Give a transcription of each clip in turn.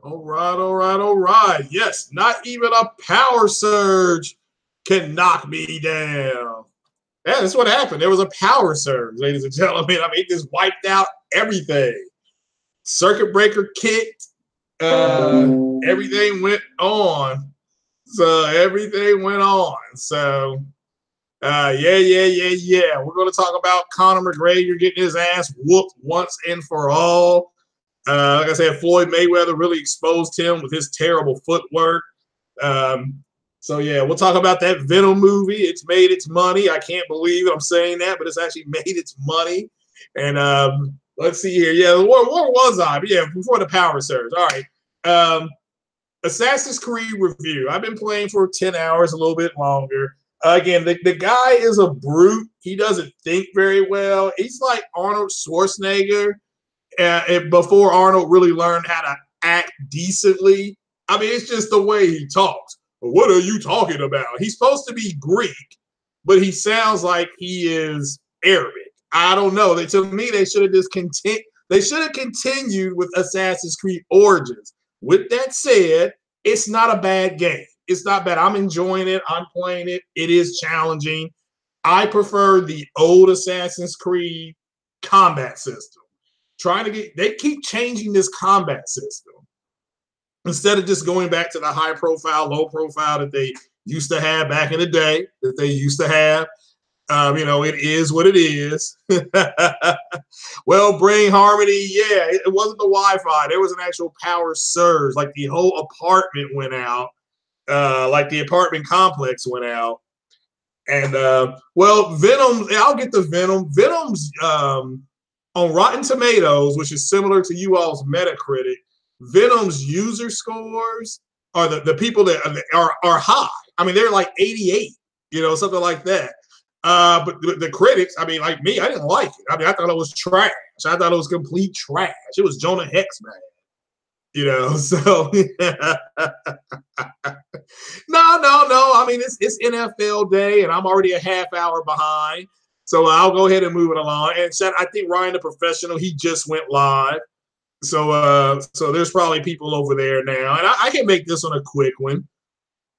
All right, all right, all right. Yes, not even a power surge can knock me down. Yeah, that's what happened. There was a power surge, ladies and gentlemen. I mean, it just wiped out everything. Circuit breaker kicked. Everything went on. So everything went on. So yeah. We're going to talk about Conor McGregor getting his ass whooped once and for all. Like I said, Floyd Mayweather really exposed him with his terrible footwork. So yeah, we'll talk about that Venom movie. It's made its money. I can't believe I'm saying that, but it's actually made its money. And let's see here. Yeah, where was I? But yeah, before the power surge. All right. Assassin's Creed review. I've been playing for 10 hours, a little bit longer. Again, the guy is a brute. He doesn't think very well. He's like Arnold Schwarzenegger before Arnold really learned how to act decently. I mean, it's just the way he talks. What are you talking about? He's supposed to be Greek, but he sounds like he is Arabic. I don't know. To me, they should have just continued. They should have continued with Assassin's Creed Origins. With that said, it's not a bad game. It's not bad. I'm enjoying it. I'm playing it. It is challenging. I prefer the old Assassin's Creed combat system. They keep changing this combat system instead of just going back to the high profile, low profile that they used to have back in the day, that they used to have. It is what it is. Well, Brain Harmony, yeah, it wasn't the Wi-Fi. There was an actual power surge. Like the whole apartment went out. Like the apartment complex went out. And, Venom, I'll get the Venom. Venom's on Rotten Tomatoes, which is similar to you all's Metacritic, Venom's user scores are the people that are high. I mean, they're like 88, something like that. But the critics, I mean, like me, I didn't like it. I mean, I thought it was trash. I thought it was complete trash. It was Jonah Hex, man. So no. I mean, it's NFL day, and I'm already a half hour behind. So I'll go ahead and move it along. And I think Ryan the Professional, he just went live. So there's probably people over there now. And I can make this one a quick one.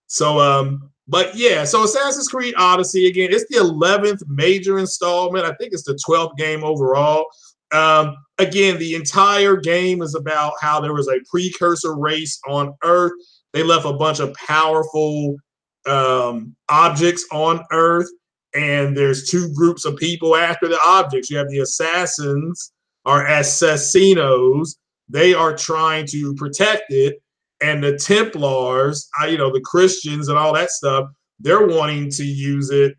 So, but yeah, so Assassin's Creed Odyssey, again, it's the 11th major installment. I think it's the 12th game overall. Again, the entire game is about how there was a precursor race on Earth. They left a bunch of powerful objects on Earth. And there's two groups of people after the objects. You have the assassins or assassinos. They are trying to protect it. And the Templars, the Christians and all that stuff, they're wanting to use it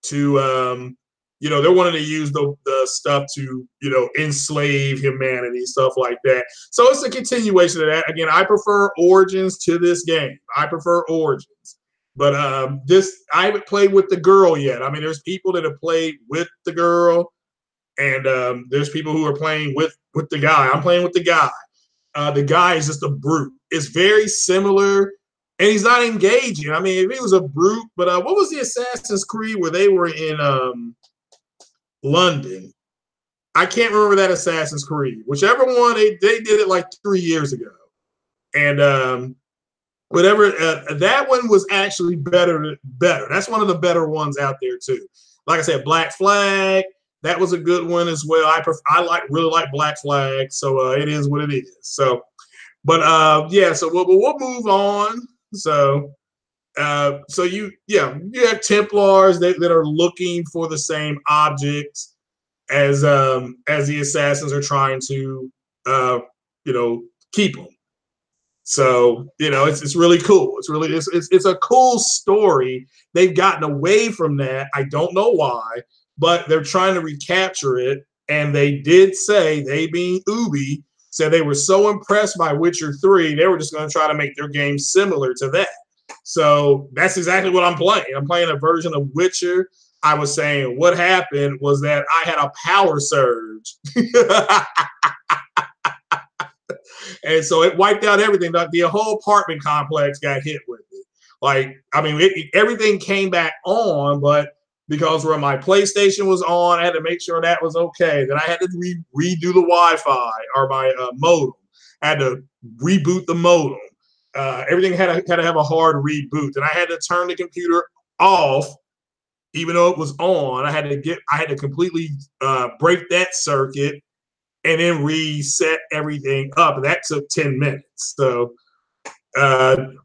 to, they're wanting to use the stuff to, enslave humanity, stuff like that. So it's a continuation of that. Again, I prefer Origins to this game. I prefer Origins. But I haven't played with the girl yet. I mean, there's people that have played with the girl, and there's people who are playing with the guy. I'm playing with the guy. The guy is just a brute. It's very similar, and he's not engaging. I mean, if he was a brute, but what was the Assassin's Creed where they were in London? I can't remember that Assassin's Creed. Whichever one, they did it like 3 years ago. And whatever, that one was actually better. That's one of the better ones out there too. Like I said, Black Flag, that was a good one as well. I really like Black Flag, so it is what it is. So, but so we'll move on. So you have Templars that are looking for the same objects as the assassins are trying to keep them. So it's really cool. It's a cool story. They've gotten away from that. I don't know why, but they're trying to recapture it. And they did say, they being Ubi, said they were so impressed by Witcher 3, they were just going to try to make their game similar to that. So that's exactly what I'm playing. I'm playing a version of Witcher. I was saying what happened was that I had a power surge. And so it wiped out everything. The whole apartment complex got hit with it. Like, I mean, everything came back on, but because where my PlayStation was on, I had to make sure that was okay. Then I had to redo the Wi-Fi or my modem. had to reboot the modem. Everything had to have a hard reboot. And I had to turn the computer off, even though it was on. I had to completely break that circuit and then reset everything up. And that took 10 minutes. So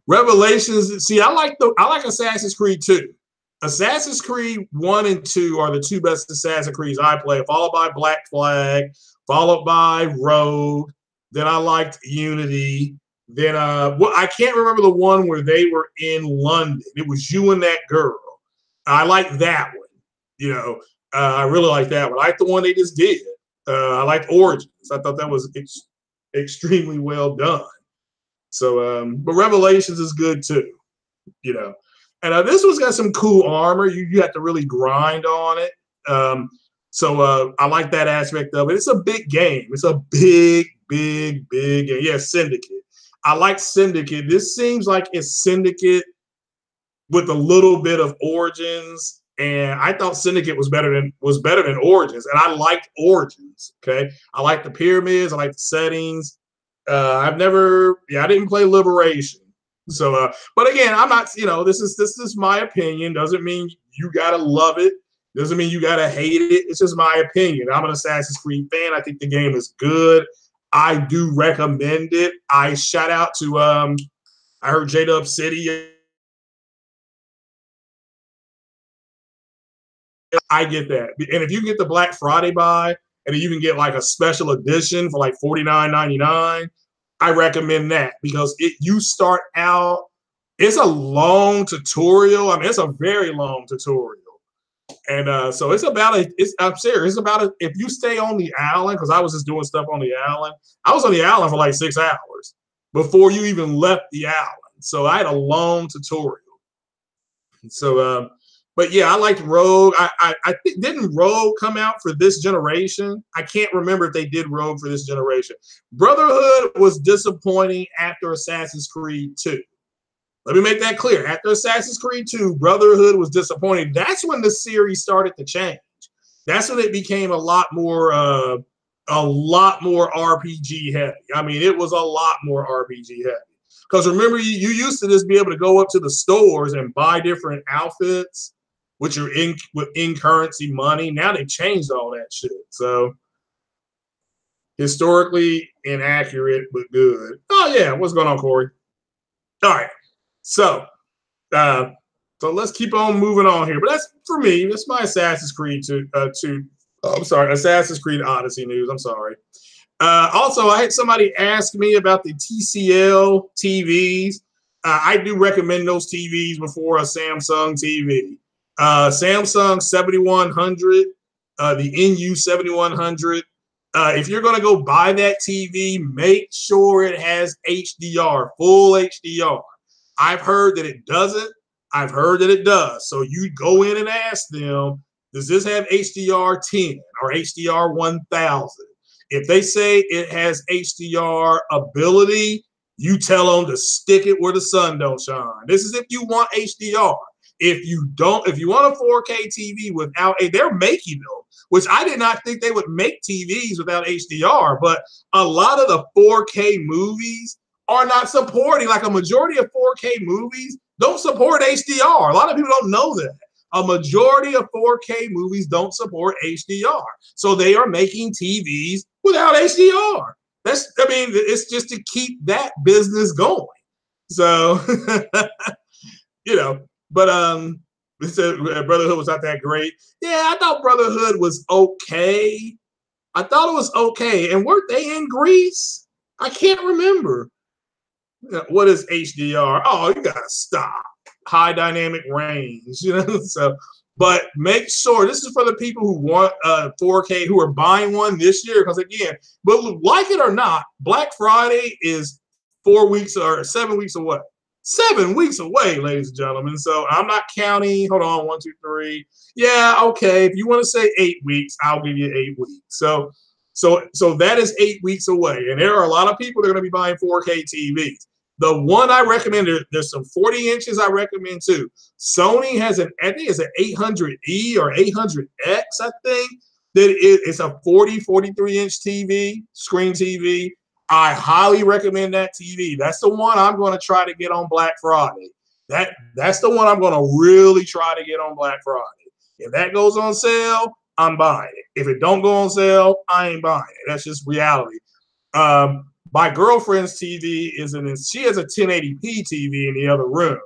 Revelations, see, I like Assassin's Creed 2. Assassin's Creed 1 and 2 are the two best Assassin's Creeds I play, followed by Black Flag, followed by Rogue. Then I liked Unity. Then I can't remember the one where they were in London. It was you and that girl. I like that one. You know, I really like that one. I like the one they just did. I liked Origins. I thought that was extremely well done. So, but Revelations is good too. You know, and this one's got some cool armor. You have to really grind on it. So I like that aspect of it. It's a big game. It's a big game. Yeah, Syndicate. I like Syndicate. This seems like it's Syndicate with a little bit of Origins, and I thought Syndicate was better than Origins, and I liked Origins. Okay, I like the pyramids. I like the settings. I didn't play Liberation. So, but again, I'm not. You know, this is my opinion. Doesn't mean you gotta love it. Doesn't mean you gotta hate it. It's just my opinion. I'm an Assassin's Creed fan. I think the game is good. I do recommend it. I shout out to I heard J-Dub City. I get that. And if you get the Black Friday buy and then you can get like a special edition for like $49.99, I recommend that because you start out, it's a long tutorial. I mean, it's a very long tutorial. And so I'm serious. It's about if you stay on the island, because I was just doing stuff on the island. I was on the island for like 6 hours before you even left the island. So I had a long tutorial. So, but yeah, I liked Rogue. I think, didn't Rogue come out for this generation? I can't remember if they did Rogue for this generation. Brotherhood was disappointing after Assassin's Creed 2. Let me make that clear. After Assassin's Creed 2, Brotherhood was disappointing. That's when the series started to change. That's when it became a lot more RPG heavy. I mean, it was a lot more RPG heavy. Because remember, you used to just be able to go up to the stores and buy different outfits, which are in currency money. Now they changed all that shit. So historically inaccurate, but good. Oh yeah, what's going on, Corey? All right. So let's keep on moving on here. But that's for me. That's my Assassin's Creed Assassin's Creed Odyssey news. I'm sorry. Also, I had somebody ask me about the TCL TVs. I do recommend those TVs before a Samsung TV. Samsung 7100, the NU 7100. If you're going to go buy that TV, make sure it has HDR, full HDR. I've heard that it doesn't. I've heard that it does. So you go in and ask them, does this have HDR 10 or HDR 1000? If they say it has HDR ability, you tell them to stick it where the sun don't shine. This is if you want HDR. If you want a 4K TV without they're making them, which I did not think they would make TVs without HDR, but a lot of the 4K movies are not supporting, like a majority of 4K movies don't support HDR. A lot of people don't know that. A majority of 4K movies don't support HDR. So they are making TVs without HDR. It's just to keep that business going. So, you know, but they said Brotherhood was not that great. Yeah, I thought Brotherhood was okay. I thought it was okay. And weren't they in Greece? I can't remember. What is HDR? Oh, you gotta stop. High dynamic range, you know. So, but make sure this is for the people who want 4K, who are buying one this year. Because again, but like it or not, Black Friday is 4 weeks or 7 weeks away. 7 weeks away, ladies and gentlemen. So I'm not counting. Hold on, 1, 2, 3. Yeah, okay. If you want to say 8 weeks, I'll give you 8 weeks. So that is 8 weeks away, and there are a lot of people that are going to be buying 4K TVs. The one I recommend, there's some 40 inches I recommend too. Sony has I think it's an 800E or 800X, I think. It's a 43 inch TV, screen TV. I highly recommend that TV. That's the one I'm going to try to get on Black Friday. That's the one I'm going to really try to get on Black Friday. If that goes on sale, I'm buying it. If it don't go on sale, I ain't buying it. That's just reality. My girlfriend's TV she has a 1080p TV in the other room,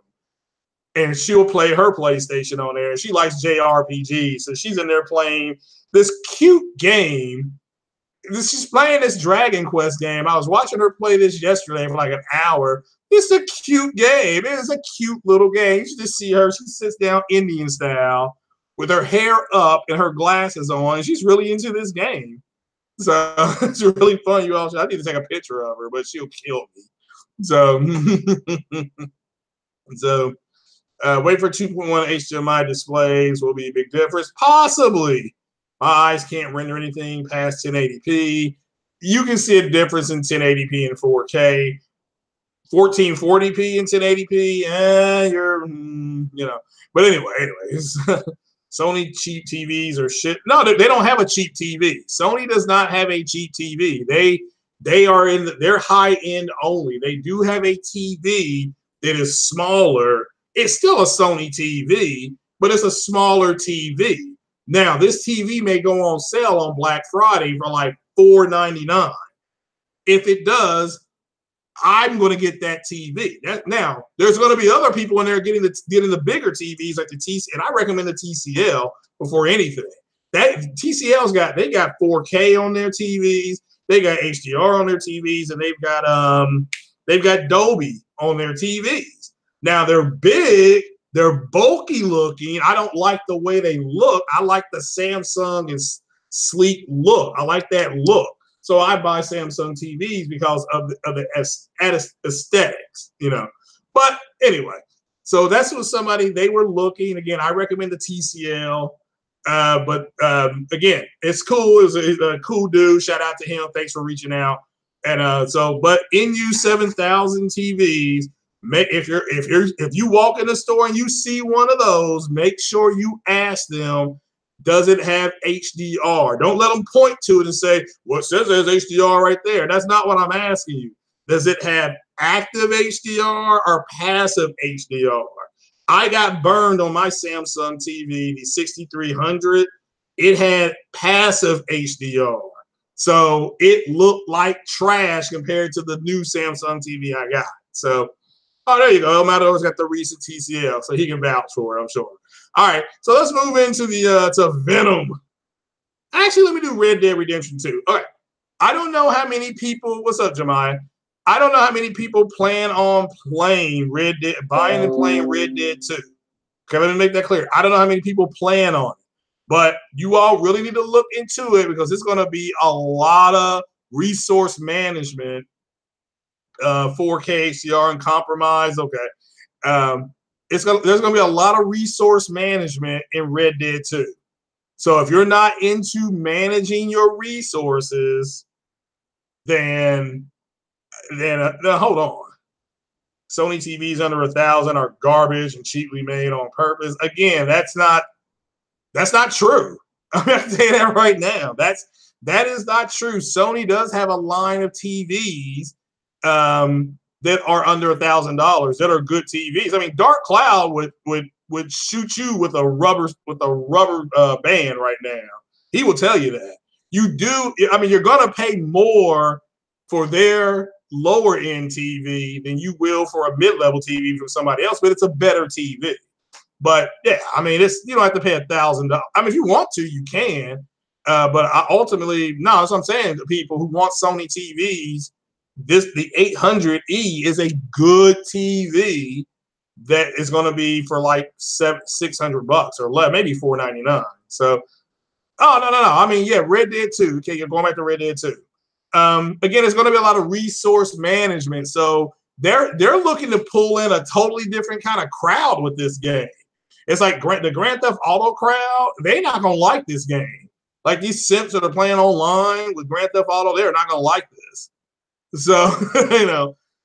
and she'll play her PlayStation on there. She likes JRPGs, so she's in there playing this cute game. She's playing this Dragon Quest game. I was watching her play this yesterday for like an hour. It's a cute game. It is a cute little game. You should just see her. She sits down Indian style with her hair up and her glasses on. And she's really into this game. So it's really fun. I need to take a picture of her, but she'll kill me. So, wait for 2.1 HDMI displays will be a big difference. Possibly. My eyes can't render anything past 1080p. You can see a difference in 1080p and 4K. 1440p and 1080p, But anyways, Sony cheap TVs are shit. No, they don't have a cheap TV. Sony does not have a cheap TV. They're high end only. They do have a TV that is smaller. It's still a Sony TV, but it's a smaller TV. Now, this TV may go on sale on Black Friday for like $4.99. If it does, I'm going to get that TV. Now, there's going to be other people in there getting the bigger TVs like the TCL, and I recommend the TCL before anything. That TCL's got 4K on their TVs, they got HDR on their TVs, and they've got Dolby on their TVs. Now they're big, they're bulky looking. I don't like the way they look. I like the Samsung and sleek look. I like that look. So I buy Samsung TVs because of the aesthetics, But anyway, so that's what they were looking. Again, I recommend the TCL. But again, it's cool. It's a cool dude. Shout out to him. Thanks for reaching out. And but NU 7000 TVs. If you walk in the store and you see one of those, make sure you ask them, does it have HDR? Don't let them point to it and say, well, it says there's HDR right there. That's not what I'm asking you. Does it have active HDR or passive HDR? I got burned on my Samsung TV, the 6300. It had passive HDR. So it looked like trash compared to the new Samsung TV I got. So, there you go. Matador's got the recent TCL, so he can vouch for it, I'm sure. All right, so let's move into to Venom. Actually, let me do Red Dead Redemption 2. All right, I don't know how many people. What's up, Jemai? I don't know how many people plan on playing buying and playing Red Dead 2. Okay, let me make that clear. I don't know how many people plan on it, but you all really need to look into it because it's going to be a lot of resource management, 4K HDR and compromise. Okay. There's going to be a lot of resource management in Red Dead 2. So if you're not into managing your resources, then hold on. Sony TVs under 1,000 are garbage and cheaply made on purpose. Again, that's not true. I'm going to tell you that right now. That is not true. Sony does have a line of TVs that are under $1,000 that are good TVs. I mean, Dark Cloud would shoot you with a rubber band right now. He will tell you that. You're going to pay more for their lower end TV than you will for a mid-level TV from somebody else, but it's a better TV. But yeah, I mean, you don't have to pay $1,000. I mean, if you want to, you can. But ultimately, no, that's what I'm saying to people who want Sony TVs. The 800E is a good TV that is going to be for like $600 or less, maybe $499. So, no. I mean, yeah, Red Dead 2. Okay, you're going back to Red Dead 2. Again, it's going to be a lot of resource management. So they're looking to pull in a totally different kind of crowd with this game. It's like the Grand Theft Auto crowd. They're not going to like this game. Like these simps that are playing online with Grand Theft Auto, they're not going to like this. So,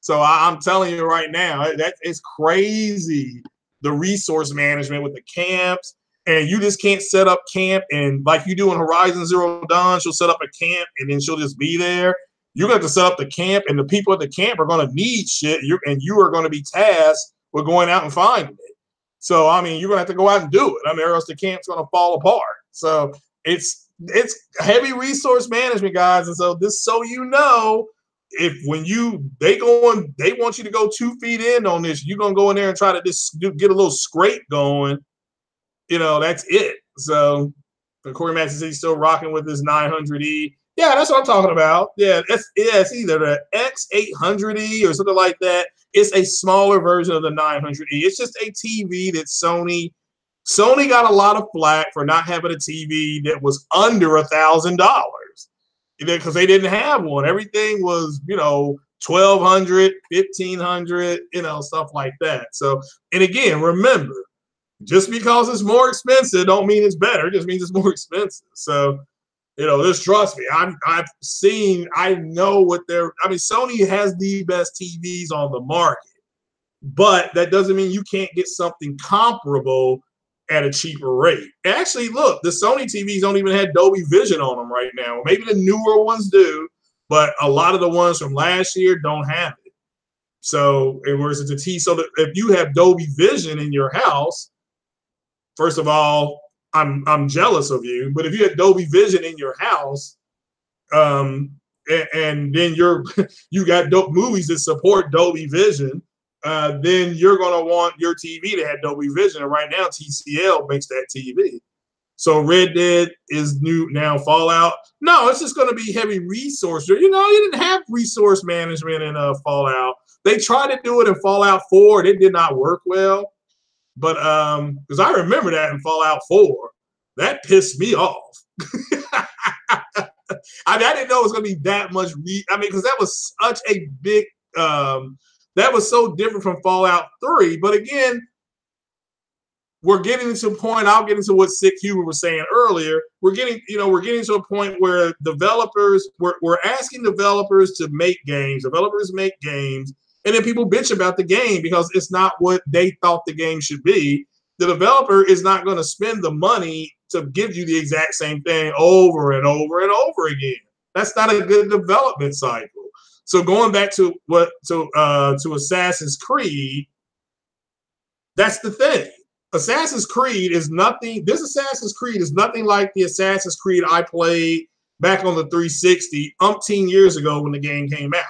so I'm telling you right now, that is crazy. The resource management with the camps, and you just can't set up camp and like you do in Horizon Zero Dawn, she'll set up a camp and then she'll just be there. you're going to set up the camp, and the people at the camp are going to need shit. You are going to be tasked with going out and finding it. So, I mean, you're going to have to go out and do it. I mean, or else the camp's going to fall apart. So it's heavy resource management, guys. And so this, so you know, if when they want you to go 2 feet in on this, you're going to go in there and try to just get a little scrape going. You know, that's it. So Corey Madsen says he's still rocking with his 900E. Yeah, that's what I'm talking about. Yeah, it's either the X800E or something like that. It's a smaller version of the 900E. It's just a TV that Sony got a lot of flack for not having a TV that was under $1,000 because they didn't have one. Everything was, you know, $1,200, $1,500, you know, stuff like that. So, and again, remember, just because it's more expensive don't mean it's better. It just means it's more expensive. So, you know, just trust me. I know what Sony has the best TVs on the market, but that doesn't mean you can't get something comparable at a cheaper rate. Actually, look, the Sony TVs don't even have Dolby Vision on them right now. Maybe the newer ones do, but a lot of the ones from last year don't have it. So, whereas it's a T, so that if you have Dolby Vision in your house, first of all, I'm jealous of you. But if you had Dolby Vision in your house, and then you got dope movies that support Dolby Vision, then you're gonna want your TV to have Dolby Vision. And right now, TCL makes that TV. So Red Dead is new now. Fallout, no, it's just gonna be heavy resource. You know, you didn't have resource management in Fallout. They tried to do it in Fallout 4. It did not work well. But because I remember that in Fallout 4, that pissed me off. I didn't know it was going to be that much. Because that was such a big, that was so different from Fallout 3. But again, we're getting to a point. I'll get into what Sick Huber was saying earlier. We're getting to a point where we're asking developers to make games. Developers make games. And then people bitch about the game because it's not what they thought the game should be. The developer is not going to spend the money to give you the exact same thing over and over and over again. That's not a good development cycle. So going back to Assassin's Creed, that's the thing. Assassin's Creed is nothing. This Assassin's Creed is nothing like the Assassin's Creed I played back on the 360 umpteen years ago when the game came out.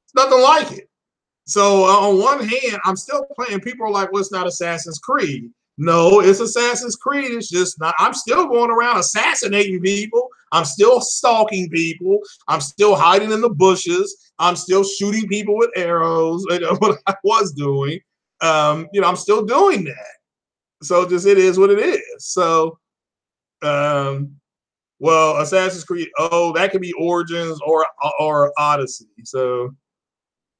It's nothing like it. So on one hand, I'm still playing. People are like, well, it's not Assassin's Creed. No, it's Assassin's Creed. It's just not. I'm still going around assassinating people. I'm still stalking people. I'm still hiding in the bushes. I'm still shooting people with arrows. You know, what I was doing. You know, I'm still doing that. So just it is what it is. So, well, Assassin's Creed. Oh, that could be Origins or Odyssey. So.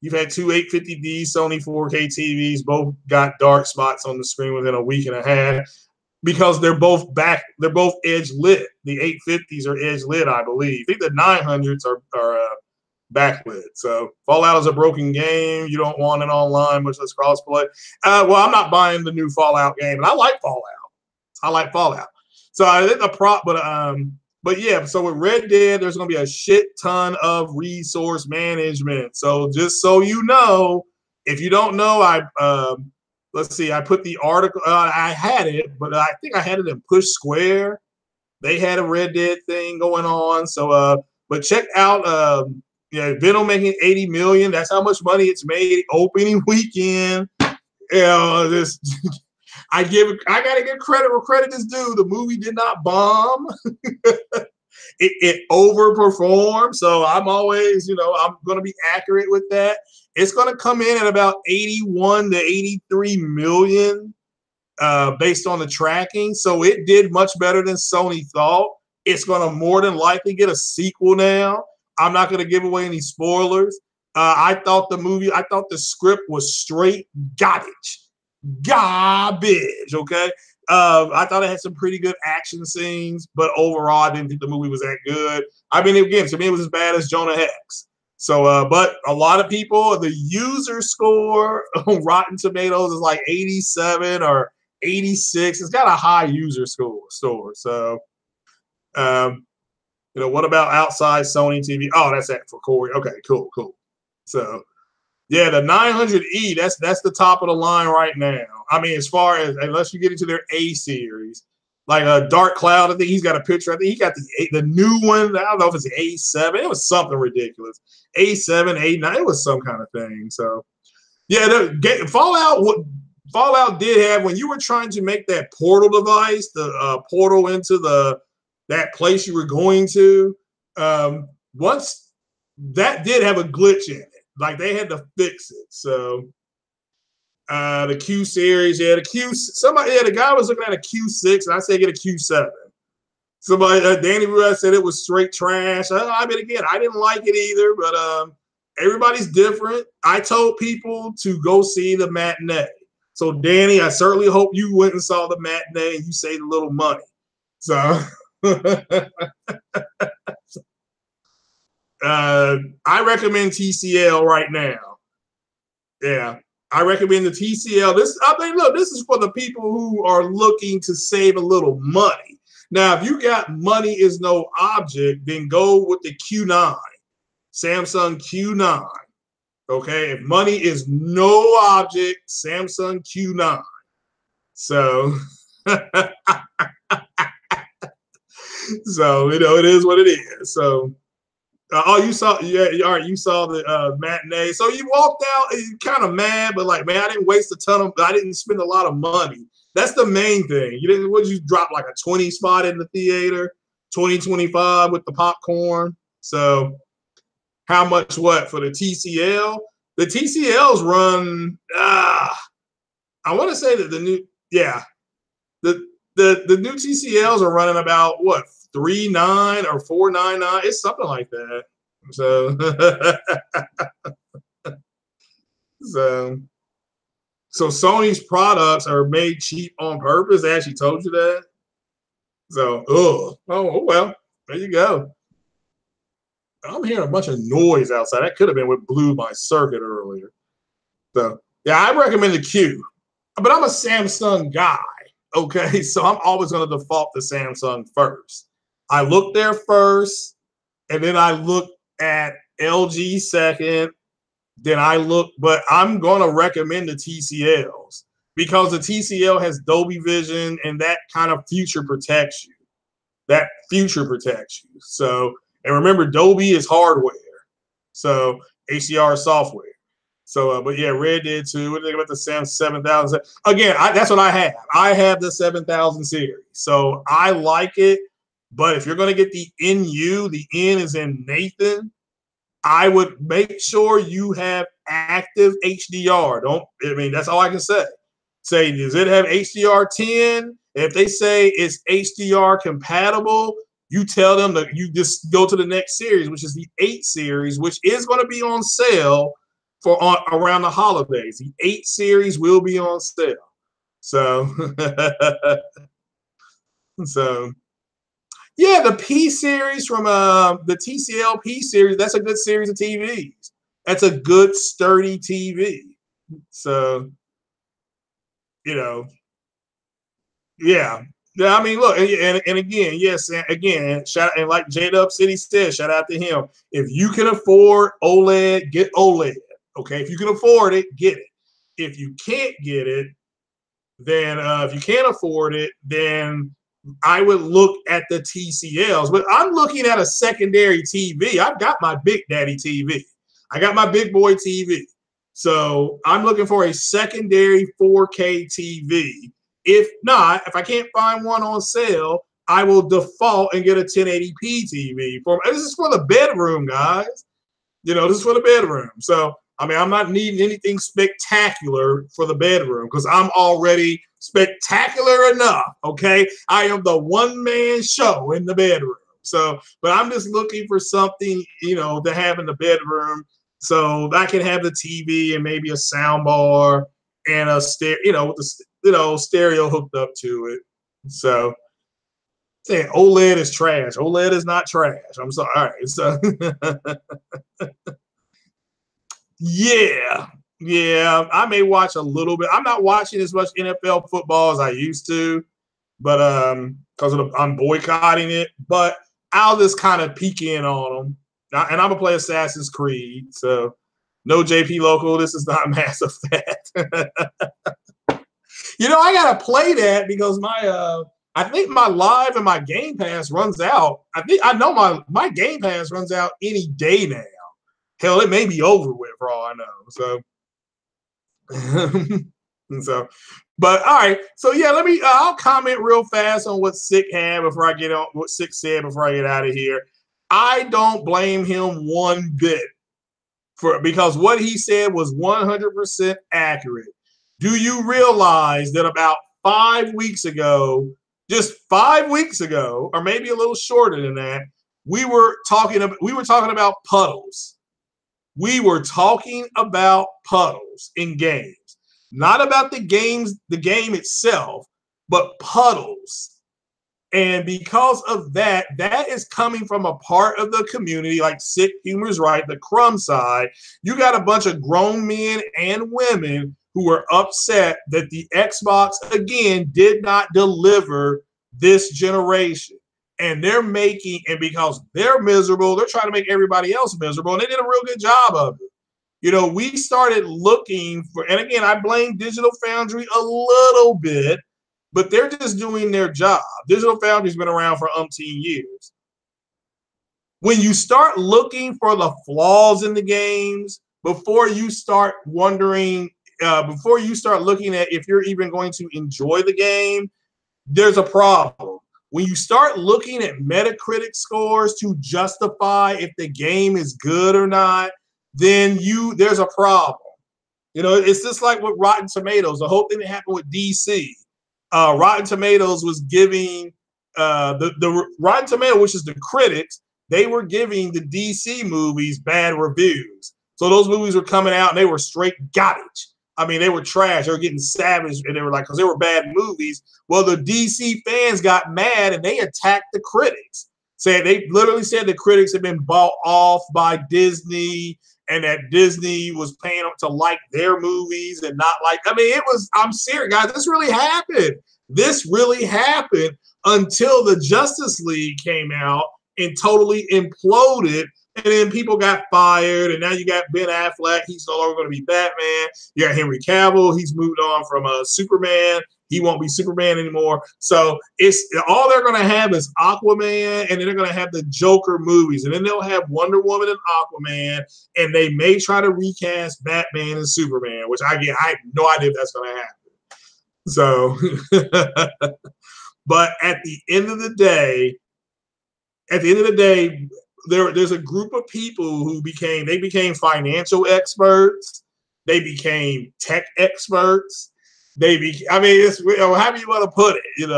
You've had two 850D Sony 4K TVs, both got dark spots on the screen within a week and a half because they're both edge lit. The 850s are edge lit, I believe. I think the 900s are backlit. So Fallout is a broken game. You don't want it online, much less crossplay. Well, I'm not buying the new Fallout game, and I like Fallout. So I think but yeah, so with Red Dead, there's going to be a shit ton of resource management. So just so you know, if you don't know, let's see, I put the article, I had it, but I think I had it in Push Square. They had a Red Dead thing going on. So, but check out, Venom making 80 million. That's how much money it's made opening weekend. You know, I gotta give credit where credit is due. The movie did not bomb. it overperformed. So I'm always, I'm gonna be accurate with that. It's gonna come in at about 81 to 83 million based on the tracking. So it did much better than Sony thought. It's gonna more than likely get a sequel now. I'm not gonna give away any spoilers. I thought the script was straight garbage. Okay. I thought it had some pretty good action scenes, but overall, I didn't think the movie was that good. I mean, again, to me, it was as bad as Jonah Hex. So, but a lot of people, the user score on Rotten Tomatoes is like 87 or 86. It's got a high user score. So, You know, what about outside Sony TV? Oh, that's that for Corey. Okay, cool, cool. So yeah, the 900E, that's the top of the line right now. I mean, as far as unless you get into their A series, like a Dark Cloud, I think he's got a picture. I think he got the new one. I don't know if it's A7. It was something ridiculous. A7, A9. It was some kind of thing. So yeah, Fallout did have when you were trying to make that portal device, the portal into that place you were going to. Once that did have a glitch in it. Like they had to fix it. So the Q series, yeah, the guy was looking at a Q6, and I said get a Q7. Somebody, Danny Ruiz said it was straight trash. I mean, again, I didn't like it either, but everybody's different. I told people to go see the matinee. So Danny, I certainly hope you went and saw the matinee and you saved a little money. So I recommend TCL right now. Yeah, I recommend the TCL. This is for the people who are looking to save a little money. Now, if you got money is no object, then go with the Q9, Samsung Q9. Okay, if money is no object, Samsung Q9. So, so it is what it is. So. You saw, yeah, all right. You saw the matinee, so you walked out. Kind of mad, but like, man, I didn't spend a lot of money. That's the main thing. You drop like a 20 spot in the theater, 20, 25 with the popcorn. So, how much? What for the TCL? The TCLs run. I want to say that the new new TCLs are running about what? 3.9 or 4.99. It's something like that. So, so Sony's products are made cheap on purpose. They actually told you that. So, oh well, there you go. I'm hearing a bunch of noise outside. That could have been what blew my circuit earlier. So, yeah, I recommend the Q, but I'm a Samsung guy. Okay, so I'm always going to default to Samsung first. I look there first, and then I look at LG second. Then but I'm going to recommend the TCLs because the TCL has Dolby Vision, and that kind of future protects you. So, and remember, Dolby is hardware, so HDR is software. So, but yeah, Red did too. What do you think about the Samsung 7000? Again, that's what I have. I have the 7000 series, so I like it. But if you're going to get the NU, the N is in Nathan, I would make sure you have active HDR. That's all I can say. Say, does it have HDR 10? If they say it's HDR compatible, you tell them that you just go to the next series, which is the 8 series, which is going to be on sale around the holidays. The 8 series will be on sale. So, yeah, the P series from the TCL P series, that's a good series of TVs. That's a good, sturdy TV. So, yeah. Yeah, I mean, look, and again, yes, again, and like J-Dub City said, shout out to him. If you can afford OLED, get OLED. Okay, if you can afford it, get it. If you can't get it, then if you can't afford it, then I would look at the TCLs. But I'm looking at a secondary TV. I've got my Big Daddy TV. I got my big boy TV. So I'm looking for a secondary 4K TV. If not, if I can't find one on sale, I will default and get a 1080p TV. This is for the bedroom, guys. This is for the bedroom. So, I mean, I'm not needing anything spectacular for the bedroom because I'm already spectacular enough, okay? I am the one-man show in the bedroom. So, but I'm just looking for something, to have in the bedroom so I can have the TV and maybe a sound bar and a stereo, with the stereo hooked up to it. So, saying OLED is trash. OLED is not trash. I'm sorry. All right. So, yeah, I may watch a little bit. I'm not watching as much NFL football as I used to, but because I'm boycotting it. But I'll just kind of peek in on them. And I'm gonna play Assassin's Creed, so no JP local. This is not Mass Effect. You know, I gotta play that because I think my Live and my Game Pass runs out. I know my Game Pass runs out any day now. Hell, it may be over with for all I know. So, but all right. So yeah, I'll comment real fast on what Sick had before I get on what Sick said before I get out of here. I don't blame him one bit because what he said was 100% accurate. Do you realize that about 5 weeks ago, just 5 weeks ago, or maybe a little shorter than that, we were talking about puddles. We were talking about puddles in games, not about the game itself, but puddles. And because of that, that is coming from a part of the community, like Sick Humor's right, the crumb side. You got a bunch of grown men and women who were upset that the Xbox, again, did not deliver this generation. And because they're miserable, they're trying to make everybody else miserable. And they did a real good job of it. You know, we started looking for, and again, I blame Digital Foundry a little bit, but they're just doing their job. Digital Foundry's been around for umpteen years. When you start looking for the flaws in the games, before you start wondering, before you start looking at if you're even going to enjoy the game, there's a problem. When you start looking at Metacritic scores to justify if the game is good or not, then there's a problem. You know, it's just like with Rotten Tomatoes, the whole thing that happened with DC. Rotten Tomatoes was giving the Rotten Tomato, which is the critics, they were giving the DC movies bad reviews. So those movies were coming out and they were straight garbage. I mean, they were trash. They were getting savage, and they were like, because they were bad movies. Well, the DC fans got mad and they attacked the critics. They literally said the critics had been bought off by Disney, and that Disney was paying them to like their movies and not like. I mean, I'm serious, guys. This really happened. This really happened until the Justice League came out and totally imploded. And then people got fired, and now you got Ben Affleck. He's no longer going to be Batman. You got Henry Cavill. He's moved on from Superman. He won't be Superman anymore. So it's all they're going to have is Aquaman, and then they're going to have the Joker movies, and then they'll have Wonder Woman and Aquaman, and they may try to recast Batman and Superman, which I have no idea if that's going to happen. So, but at the end of the day, there's a group of people who became financial experts. They became tech experts. It's, however you want to put it, and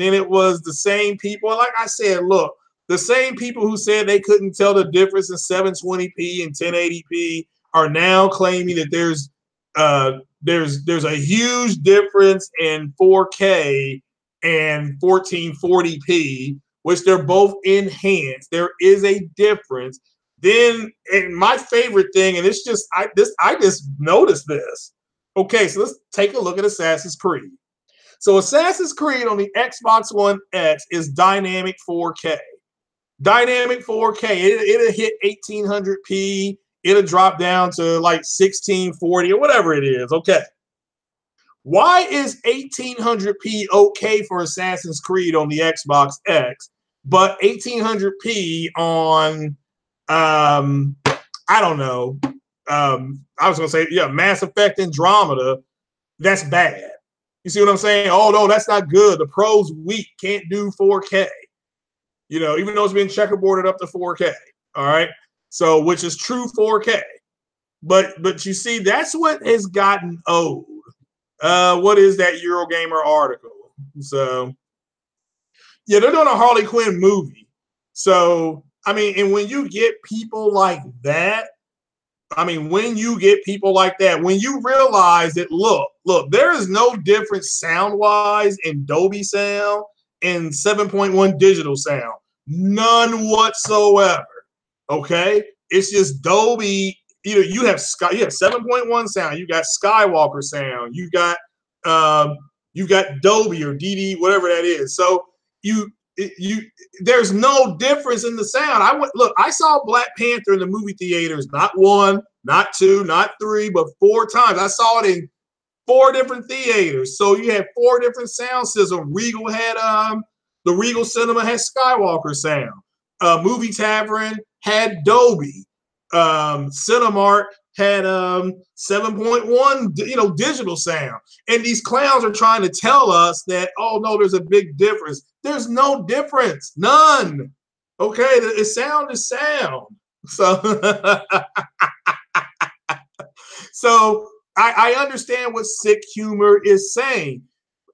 then it was the same people. Like I said, look, the same people who said they couldn't tell the difference in 720p and 1080p are now claiming that there's a huge difference in 4K and 1440p, which they're both enhanced. There is a difference. Then, and my favorite thing, and it's just I just noticed this. Okay, so let's take a look at Assassin's Creed. So Assassin's Creed on the Xbox One X is dynamic 4K. Dynamic 4K, it'll hit 1800p. It'll drop down to like 1640 or whatever it is. Okay. Why is 1800p okay for Assassin's Creed on the Xbox X, but 1800p on, I don't know, I was going to say, yeah, Mass Effect Andromeda, that's bad. You see what I'm saying? Oh, no, that's not good. The Pro's weak, can't do 4K. Even though it's been checkerboarded up to 4K. All right. So, which is true 4K. But you see, that's what has gotten old. What is that Eurogamer article? So, yeah, they're doing a Harley Quinn movie. So, I mean, and when you get people like that, when you realize that, look, there is no difference sound-wise in Dolby sound and 7.1 digital sound. None whatsoever. Okay? It's just Dolby. You have 7.1 sound, you got Skywalker sound, you got Dolby or DD, whatever that is. So there's no difference in the sound. I saw Black Panther in the movie theaters, not one, not two, not three, but 4 times. I saw it in 4 different theaters. So you had 4 different sound systems. Regal had the Regal Cinema had Skywalker sound. Movie Tavern had Dolby. Cinemark had 7.1, digital sound. And these clowns are trying to tell us that, oh no, there's a big difference. There's no difference, none. Okay, the sound is sound. So, so I understand what sick humor is saying.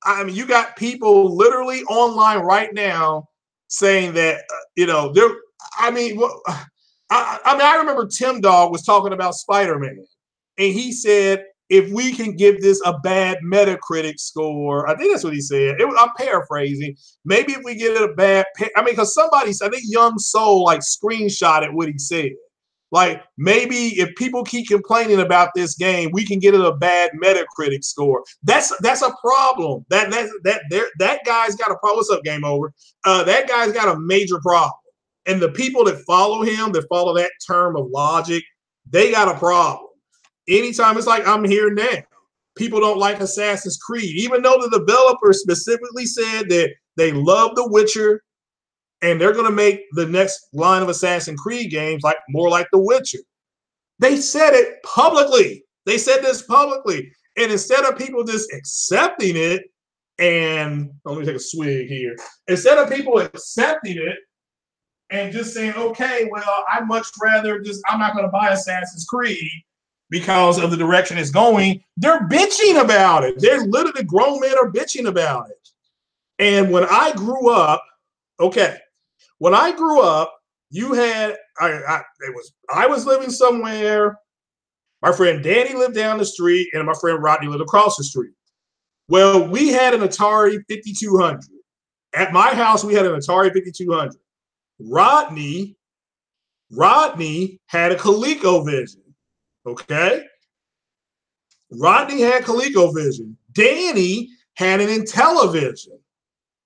I mean, you got people literally online right now saying that, they're. I mean, I remember Tim Dog was talking about Spider-Man, and he said, if we can give this a bad Metacritic score, I think that's what he said. I'm paraphrasing. Maybe if we get it a bad, because I think Young Soul like screenshotted what he said. Like, maybe if people keep complaining about this game, we can get it a bad Metacritic score. That's a problem. That guy's got a problem. What's up, Game Over? That guy's got a major problem. And the people that follow him, that follow that term of logic, they got a problem. Anytime it's like, I'm here now. People don't like Assassin's Creed, even though the developer specifically said that they love The Witcher and they're going to make the next line of Assassin's Creed games more like The Witcher. They said it publicly. They said this publicly. And instead of people just accepting it, and let me take a swig here. Instead of people accepting it and just saying, okay, well, I'd much rather I'm not going to buy Assassin's Creed because of the direction it's going, they're bitching about it. They're literally, grown men are bitching about it. And when I grew up, you had, I was living somewhere. My friend Danny lived down the street and my friend Rodney lived across the street. Well, we had an Atari 5200. At my house, we had an Atari 5200. Rodney had a ColecoVision. Okay? Rodney had ColecoVision. Danny had an Intellivision.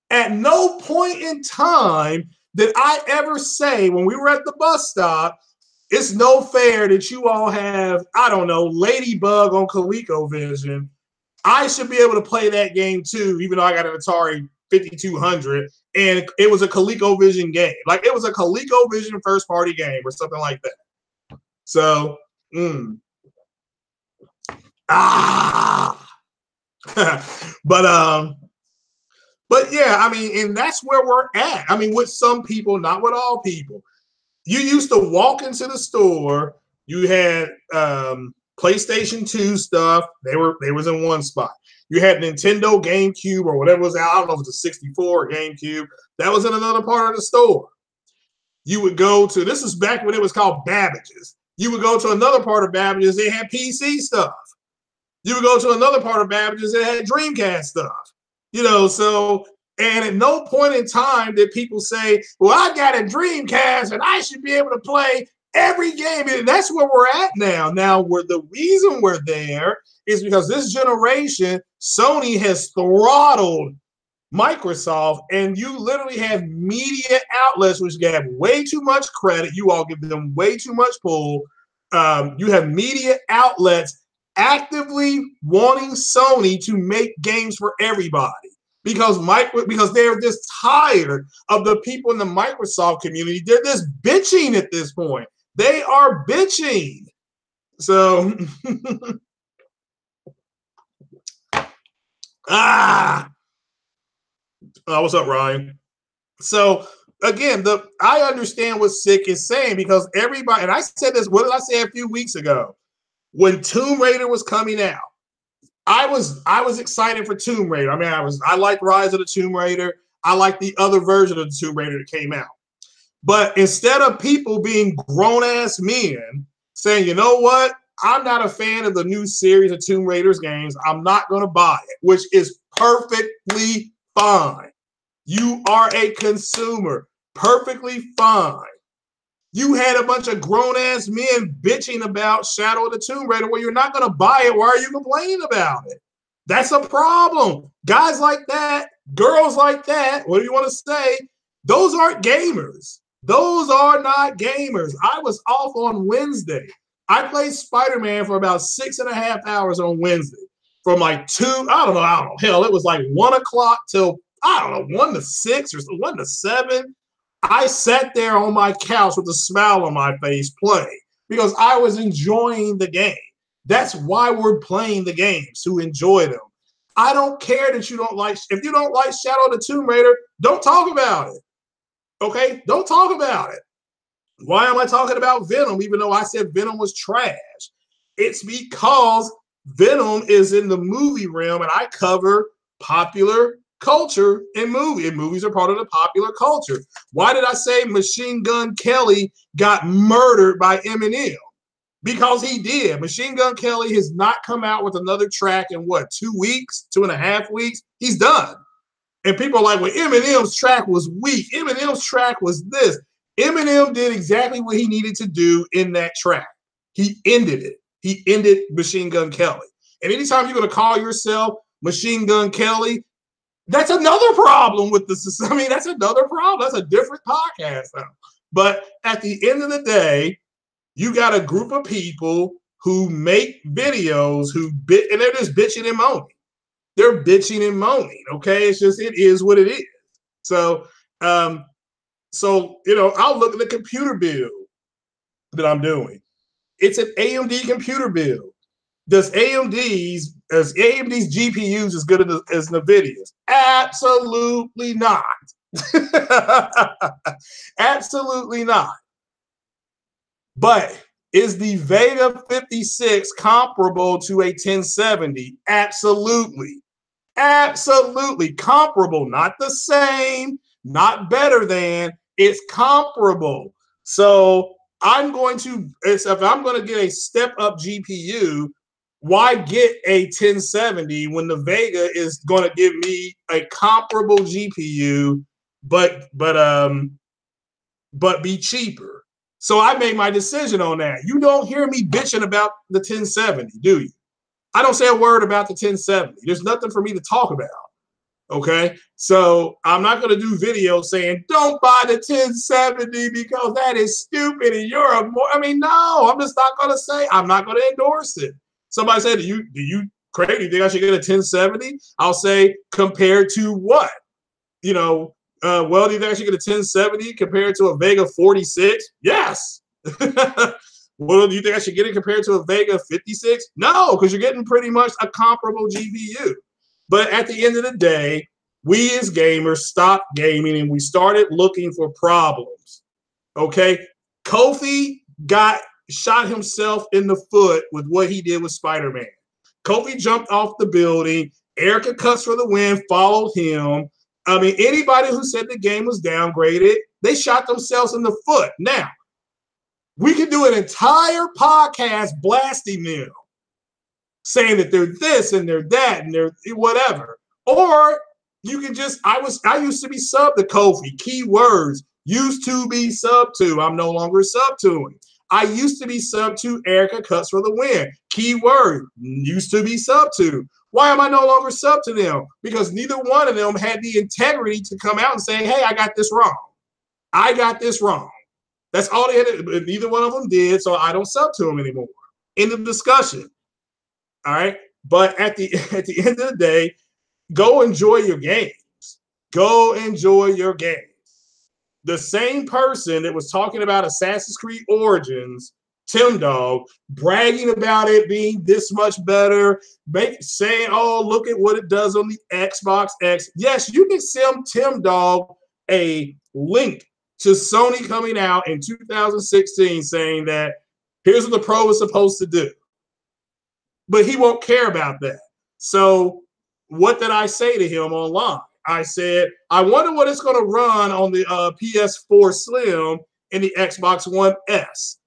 At no point in time did I ever say, when we were at the bus stop, it's no fair that you all have, I don't know, Ladybug on ColecoVision. I should be able to play that game too, even though I got an Atari 5200, and it was a ColecoVision game. Like, it was a ColecoVision first party game or something like that. So, but yeah, I mean, and that's where we're at. I mean, with some people, not with all people. You used to walk into the store, you had PlayStation 2 stuff, they was in one spot. You had Nintendo GameCube or whatever was out, I don't know if it was a 64 or GameCube, that was in another part of the store. You would go to, this is back when it was called Babbage's. You would go to another part of Babbage's, they had PC stuff. You would go to another part of Babbage's that had Dreamcast stuff. So, and at no point in time did people say, well, I got a Dreamcast and I should be able to play every game. And that's where we're at now. Now, the reason we're there is because this generation, Sony has throttled Microsoft, and you literally have media outlets which have way too much credit. You all give them way too much pull. You have media outlets actively wanting Sony to make games for everybody because they're just tired of the people in the Microsoft community. They're just bitching at this point. They are bitching. So, what's up, Ryan? So again, I understand what Sick is saying because everybody, and I said this, what did I say a few weeks ago? When Tomb Raider was coming out, I was excited for Tomb Raider. I mean, I liked Rise of the Tomb Raider. I liked the other version of the Tomb Raider that came out. But instead of people being grown-ass men saying, you know what, I'm not a fan of the new series of Tomb Raiders games, I'm not going to buy it, which is perfectly fine. You are a consumer. Perfectly fine. You had a bunch of grown-ass men bitching about Shadow of the Tomb Raider. Well, you're not going to buy it. Why are you complaining about it? That's a problem. Guys like that, girls like that, what do you want to say? Those aren't gamers. Those are not gamers. I was off on Wednesday. I played Spider-Man for about 6.5 hours on Wednesday. From like 2, I don't know, hell, it was like 1 o'clock till, I don't know, 1 to 6 or 1 to 7. I sat there on my couch with a smile on my face playing because I was enjoying the game. That's why we're playing the games, to enjoy them. I don't care that you don't like, if you don't like Shadow of the Tomb Raider, don't talk about it. Okay? Don't talk about it. Why am I talking about Venom, even though I said Venom was trash? It's because Venom is in the movie realm, and I cover popular culture in movies. And movies are part of the popular culture. Why did I say Machine Gun Kelly got murdered by Eminem? Because he did. Machine Gun Kelly has not come out with another track in what, 2 weeks, 2.5 weeks? He's done. And people are like, well, Eminem's track was weak. Eminem's track was this. Eminem did exactly what he needed to do in that track. He ended it. He ended Machine Gun Kelly. And anytime you're going to call yourself Machine Gun Kelly, that's another problem with the, I mean, that's another problem. That's a different podcast now. But at the end of the day, you got a group of people who make videos and they're just bitching and moaning. They're bitching and moaning. Okay, it's just, it is what it is. So, you know, I'll look at the computer build that I'm doing. It's an AMD computer build. Does AMD's GPUs as good as NVIDIA's? Absolutely not. Absolutely not. But is the Vega 56 comparable to a 1070? Absolutely. Absolutely comparable. Not the same, not better than, it's comparable. So I'm going to, if I'm going to get a step up GPU, why get a 1070 when the Vega is going to give me a comparable GPU, but be cheaper? So I made my decision on that. You don't hear me bitching about the 1070, do you? I don't say a word about the 1070. There's nothing for me to talk about. Okay, so I'm not going to do videos saying don't buy the 1070 because that is stupid and you're a more. I mean, no, I'm just not going to say. I'm not going to endorse it. Somebody said, do you Craig, do you think I should get a 1070? I'll say, compared to what? You know, well, do you think I should get a 1070 compared to a Vega 46? Yes. Well, do you think I should get it compared to a Vega 56? No, because you're getting pretty much a comparable GPU. But at the end of the day, we as gamers stopped gaming and we started looking for problems. Okay? Kofi shot himself in the foot with what he did with Spider-Man. Kofi jumped off the building. Erica Cuts for the Win followed him. I mean, anybody who said the game was downgraded, they shot themselves in the foot. Now, we can do an entire podcast blasting them, saying that they're this and they're that and they're whatever. Or you can just, I used to be sub to Kofi. Keywords, used to be sub to. I'm no longer sub to him. I used to be sub to Erica Cuts for the Win. Keyword, used to be sub to. Why am I no longer sub to them? Because neither one of them had the integrity to come out and say, hey, I got this wrong. I got this wrong. That's all they had. Neither one of them did, so I don't sub to them anymore. End of discussion. All right. But at the end of the day, go enjoy your games. Go enjoy your games. The same person that was talking about Assassin's Creed Origins, Tim Dog, bragging about it being this much better, saying, oh, look at what it does on the Xbox X. Yes, you can send Tim Dog a link to Sony coming out in 2016 saying that here's what the Pro is supposed to do. But he won't care about that. So what did I say to him online? I said, I wonder what it's going to run on the PS4 Slim and the Xbox One S.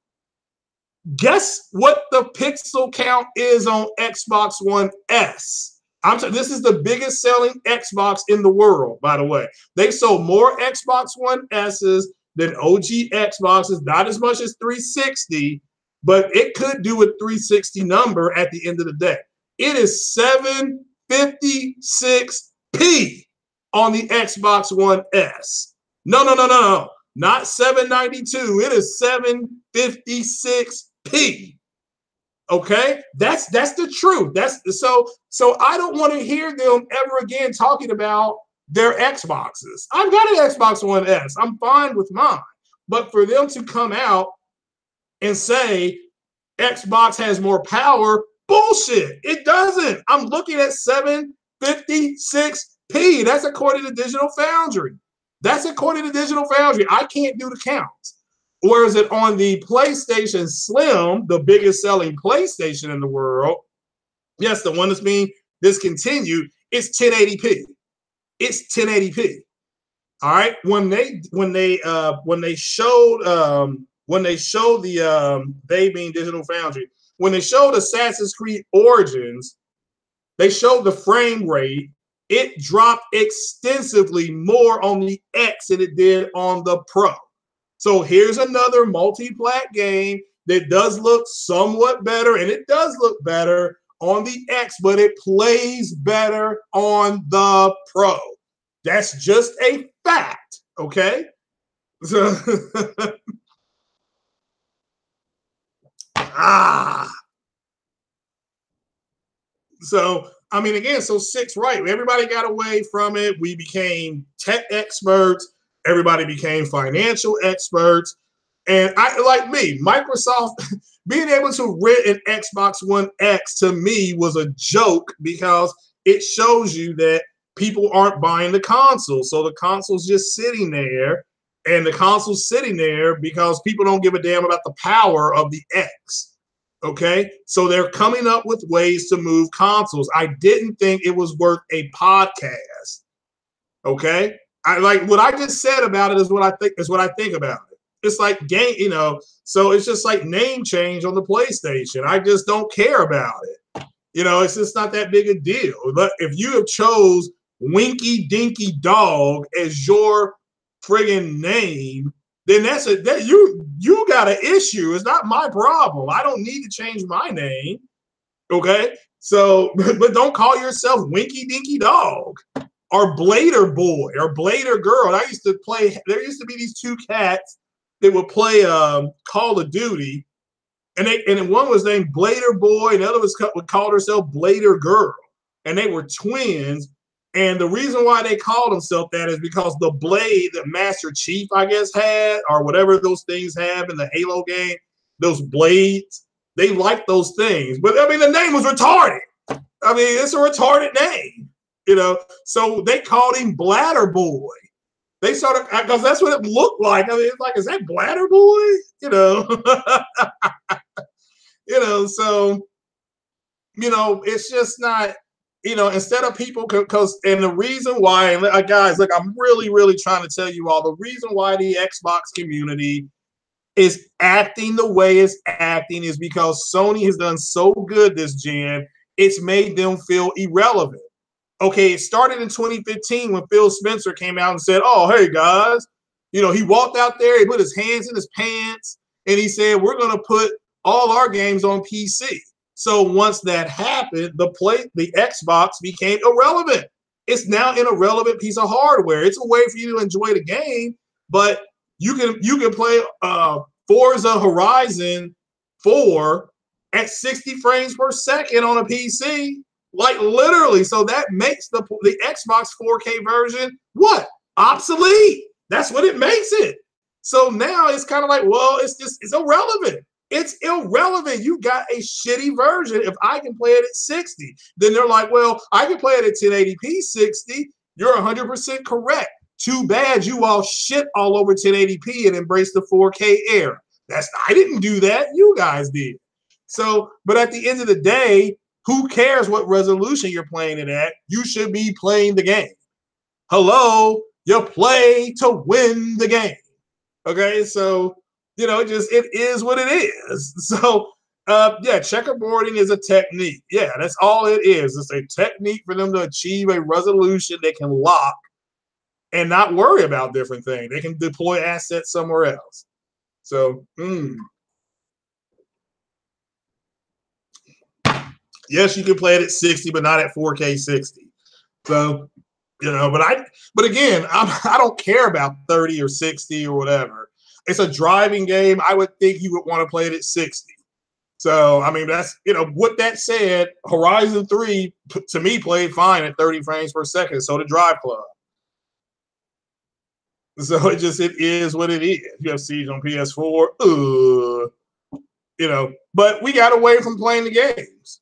Guess what the pixel count is on Xbox One S? This is the biggest selling Xbox in the world, by the way. They've sold more Xbox One S's than OG Xboxes, not as much as 360, but it could do a 360 number at the end of the day. It is 756p on the Xbox One S. No, no, no, no, no. Not 792. It is 756p. Okay, that's the truth. That's so I don't want to hear them ever again talking about their Xboxes. I've got an Xbox One S. I'm fine with mine. But for them to come out and say Xbox has more power, bullshit. It doesn't. I'm looking at 756p. That's according to Digital Foundry. That's according to Digital Foundry. I can't do the counts. Whereas it on the PlayStation Slim, the biggest selling PlayStation in the world, yes, the one that's being discontinued, it's 1080p. It's 1080p. All right. When they showed the they being Digital Foundry, when they showed Assassin's Creed Origins, they showed the frame rate. It dropped extensively more on the X than it did on the Pro. So here's another multi-plat game that does look somewhat better, and it does look better on the X, but it plays better on the Pro. That's just a fact, okay? So, So, I mean, again, so 6, right? Everybody got away from it. We became tech experts. Everybody became financial experts. And I, like me, Microsoft being able to rent an Xbox One X to me was a joke because it shows you that people aren't buying the console. So the console's just sitting there, and the console's sitting there because people don't give a damn about the power of the X. Okay, so they're coming up with ways to move consoles. I didn't think it was worth a podcast. Okay, I like what I just said about it is what I think about it. It's like game, so it's just like name change on the PlayStation. I just don't care about it. It's just not that big a deal. But if you have chose Winky Dinky Dog as your friggin' name, then you got an issue. It's not my problem. I don't need to change my name. Okay, so but don't call yourself Winky Dinky Dog or Blader Boy or Blader Girl. There used to be these two cats that would play Call of Duty, and one was named Blader Boy, and the other was called herself Blader Girl, and they were twins. And the reason why they called themselves that is because the blade that Master Chief, I guess, had, or whatever those things have in the Halo game, those blades, they like those things. But I mean, the name was retarded. I mean, it's a retarded name, So they called him Bladder Boy. They started because that's what it looked like. I mean, it's like, is that Bladder Boy? So it's just not. Instead of people, and the reason why, and guys, look, I'm really, really trying to tell you all the reason why the Xbox community is acting the way it's acting is because Sony has done so good this gen, it's made them feel irrelevant. Okay, it started in 2015 when Phil Spencer came out and said, oh, hey, guys, he walked out there, he put his hands in his pants, and he said, we're going to put all our games on PC. So once that happened, the Xbox became irrelevant. It's now an irrelevant piece of hardware. It's a way for you to enjoy the game, but you can play Forza Horizon 4 at 60 frames per second on a PC, like literally. So that makes the Xbox 4K version what? Obsolete. That's what it makes it. So now it's kind of like, well, it's irrelevant. It's irrelevant. You got a shitty version. If I can play it at 60, then they're like, well, I can play it at 1080p 60. You're 100% correct. Too bad you all shit all over 1080p and embrace the 4K era. I didn't do that. You guys did. So, but at the end of the day, who cares what resolution you're playing it at? You should be playing the game. Hello, you play to win the game. Okay, so it is what it is. So checkerboarding is a technique. Yeah, that's all it is. It's a technique for them to achieve a resolution they can lock and not worry about different things. They can deploy assets somewhere else. So yes, you can play it at 60, but not at 4K 60. So But again, I don't care about 30 or 60 or whatever. It's a driving game. I would think you would want to play it at 60. So, I mean, that's, with that said, Horizon 3, to me, played fine at 30 frames per second. So did Drive Club. So it is what it is. You have Siege on PS4. But we got away from playing the games.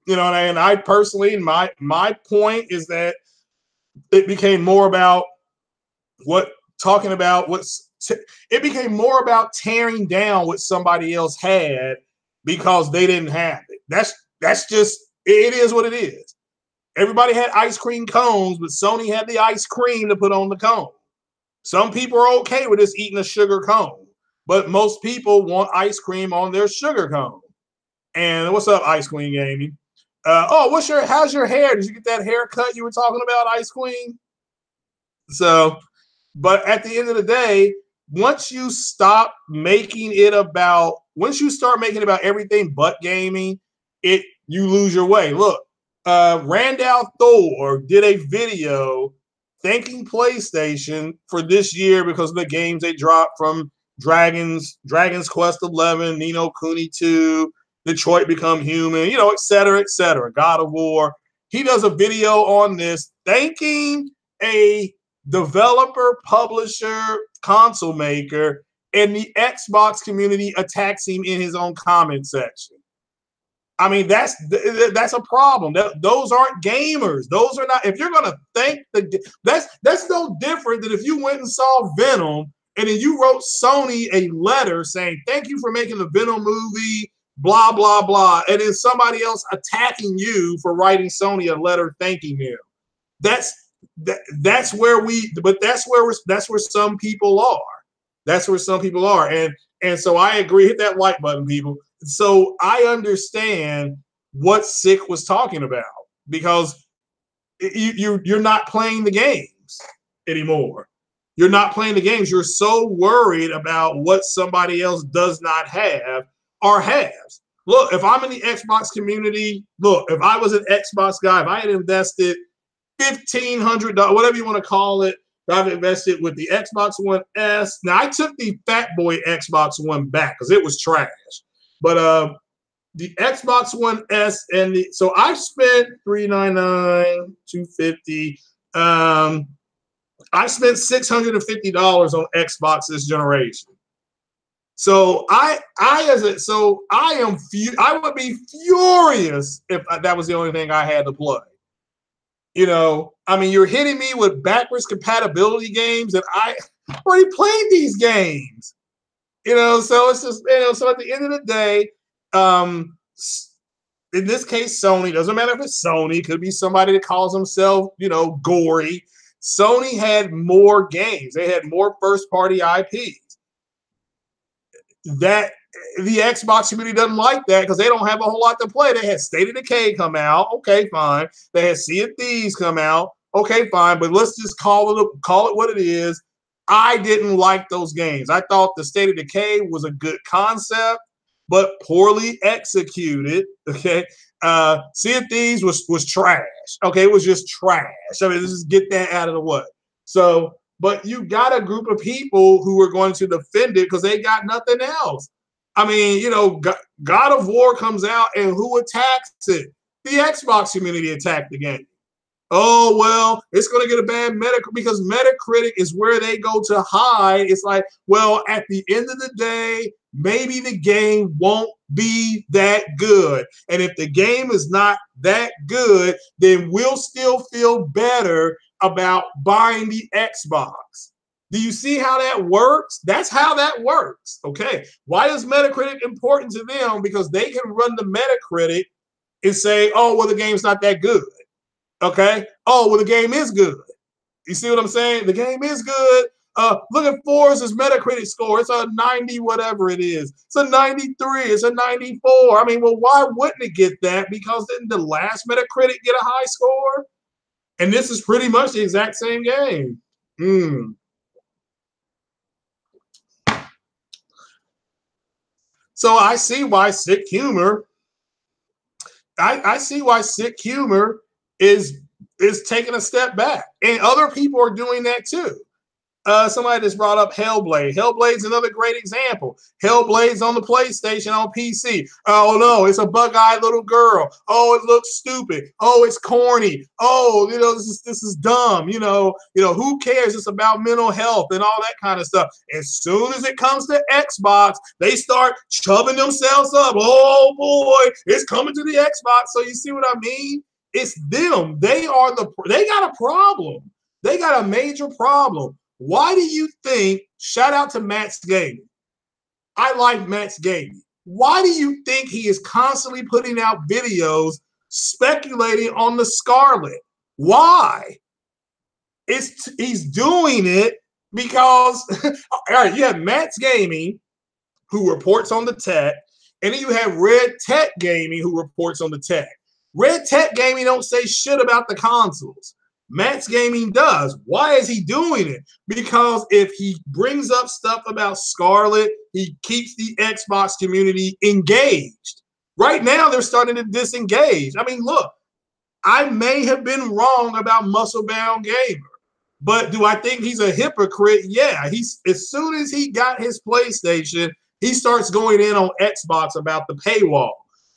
And I personally, my point is that it became more about it became more about tearing down what somebody else had because they didn't have it. That's just, it is what it is. Everybody had ice cream cones, but Sony had the ice cream to put on the cone. Some people are okay with just eating a sugar cone, but most people want ice cream on their sugar cone. And what's up, Ice Queen Gaming? How's your hair? Did you get that haircut you were talking about, Ice Queen? So, but at the end of the day, once you start making it about everything but gaming, you lose your way. Look, Randall Thor did a video thanking PlayStation for this year because of the games they dropped from Dragon's Quest 11, Ni no Kuni 2, Detroit Become Human, et cetera, God of War. He does a video on this thanking a developer, publisher, console maker, and the Xbox community attacks him in his own comment section. I mean, that's a problem. Those aren't gamers. Those are not. If you're going to thank that's no different than if you went and saw Venom and then you wrote Sony a letter saying thank you for making the Venom movie, blah blah blah, and then somebody else attacking you for writing Sony a letter thanking them. That's where some people are. That's where some people are, and so I agree. Hit that like button, people. So I understand what Sick was talking about because you're not playing the games anymore. You're not playing the games. You're so worried about what somebody else does not have or has. Look, if I'm in the Xbox community, if I was an Xbox guy, if I had invested $1,500, whatever you want to call it, I've invested with the Xbox One S. Now, I took the Fat Boy Xbox One back because it was trash. But the Xbox One S so I spent $399, $250. I spent $650 on Xbox this generation. So I would be furious if that was the only thing I had to play. I mean, you're hitting me with backwards compatibility games, and I already played these games. So it's just, so at the end of the day, in this case, Sony, doesn't matter if it's Sony, it could be somebody that calls himself, gory. Sony had more games. They had more first-party IPs. That the Xbox community doesn't like that because they don't have a whole lot to play. They had State of Decay come out. Okay, fine. They had Sea of Thieves come out. Okay, fine. But let's just call it what it is. I didn't like those games. I thought the State of Decay was a good concept, but poorly executed. Okay. Sea of Thieves was trash. Okay, it was just trash. I mean, let's just get that out of the way. So, but you got a group of people who are going to defend it because they got nothing else. I mean, God of War comes out and who attacks it? The Xbox community attacked the game. Oh, well, it's going to get a bad Metacritic because Metacritic is where they go to hide. It's like, well, at the end of the day, maybe the game won't be that good. And if the game is not that good, then we'll still feel better about buying the Xbox. Do you see how that works? That's how that works. Okay. Why is Metacritic important to them? Because they can run the Metacritic and say, oh, well, the game's not that good. Okay. Oh, well, the game is good. You see what I'm saying? The game is good. Look at Forza's Metacritic score. It's a 90, whatever it is. It's a 93. It's a 94. I mean, well, why wouldn't it get that? Because didn't the last Metacritic get a high score? And this is pretty much the exact same game. So I see why Sick Humor. I see why Sick Humor is is taking a step back, and other people are doing that too. Somebody just brought up Hellblade. Hellblade's another great example. Hellblade's on the PlayStation, on PC. Oh no, it's a bug-eyed little girl. Oh, it looks stupid. Oh, it's corny. Oh, this is dumb. Who cares? It's about mental health and all that kind of stuff. As soon as it comes to Xbox, they start chubbing themselves up. Oh boy, it's coming to the Xbox. So you see what I mean? It's them. They got a problem. They got a major problem. Why do you think, shout out to Matt's Gaming. I like Matt's Gaming. Why do you think he is constantly putting out videos speculating on the Scarlet? Why? He's doing it because, all right, you have Matt's Gaming, who reports on the tech, and then you have Red Tech Gaming, who reports on the tech. Red Tech Gaming don't say shit about the consoles. Matt's Gaming does. Why is he doing it? Because if he brings up stuff about Scarlet, he keeps the Xbox community engaged. Right now, they're starting to disengage. I mean, look, I may have been wrong about Muscle Bound Gamer, but do I think he's a hypocrite? Yeah. As soon as he got his PlayStation, he starts going in on Xbox about the paywall.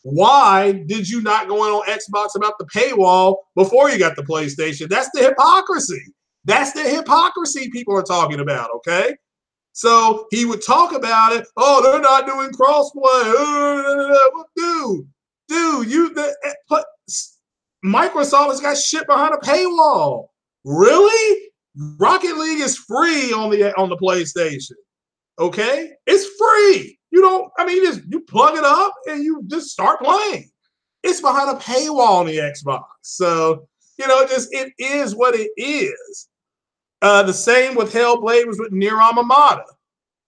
Why did you not go in on Xbox about the paywall before you got the PlayStation? That's the hypocrisy. That's the hypocrisy people are talking about, okay? So he would talk about it. Oh, they're not doing crossplay. Microsoft has got shit behind a paywall. Really? Rocket League is free on the PlayStation. Okay? It's free. You plug it up and you just start playing. It's behind a paywall on the Xbox. So, it is what it is. The same with Hellblade was with Nier Automata.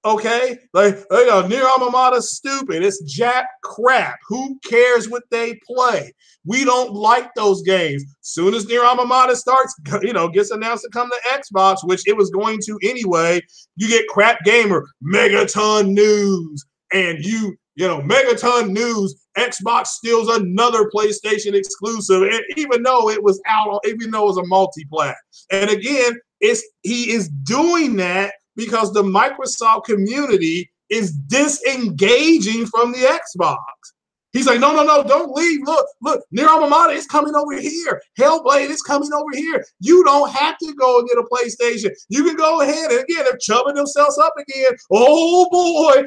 Okay? Nier Automata's stupid. It's jack crap. Who cares what they play? We don't like those games. Soon as Nier Automata gets announced to come to Xbox, which it was going to anyway, you get Crap Gamer, Megaton News, and Megaton News, Xbox steals another PlayStation exclusive, and even though it was a multi-plat. And again, he is doing that because the Microsoft community is disengaging from the Xbox. He's like, no, don't leave. Look, Nier Automata is coming over here. Hellblade is coming over here. You don't have to go and get a PlayStation. You can go ahead, and again, they're chubbing themselves up again. Oh boy.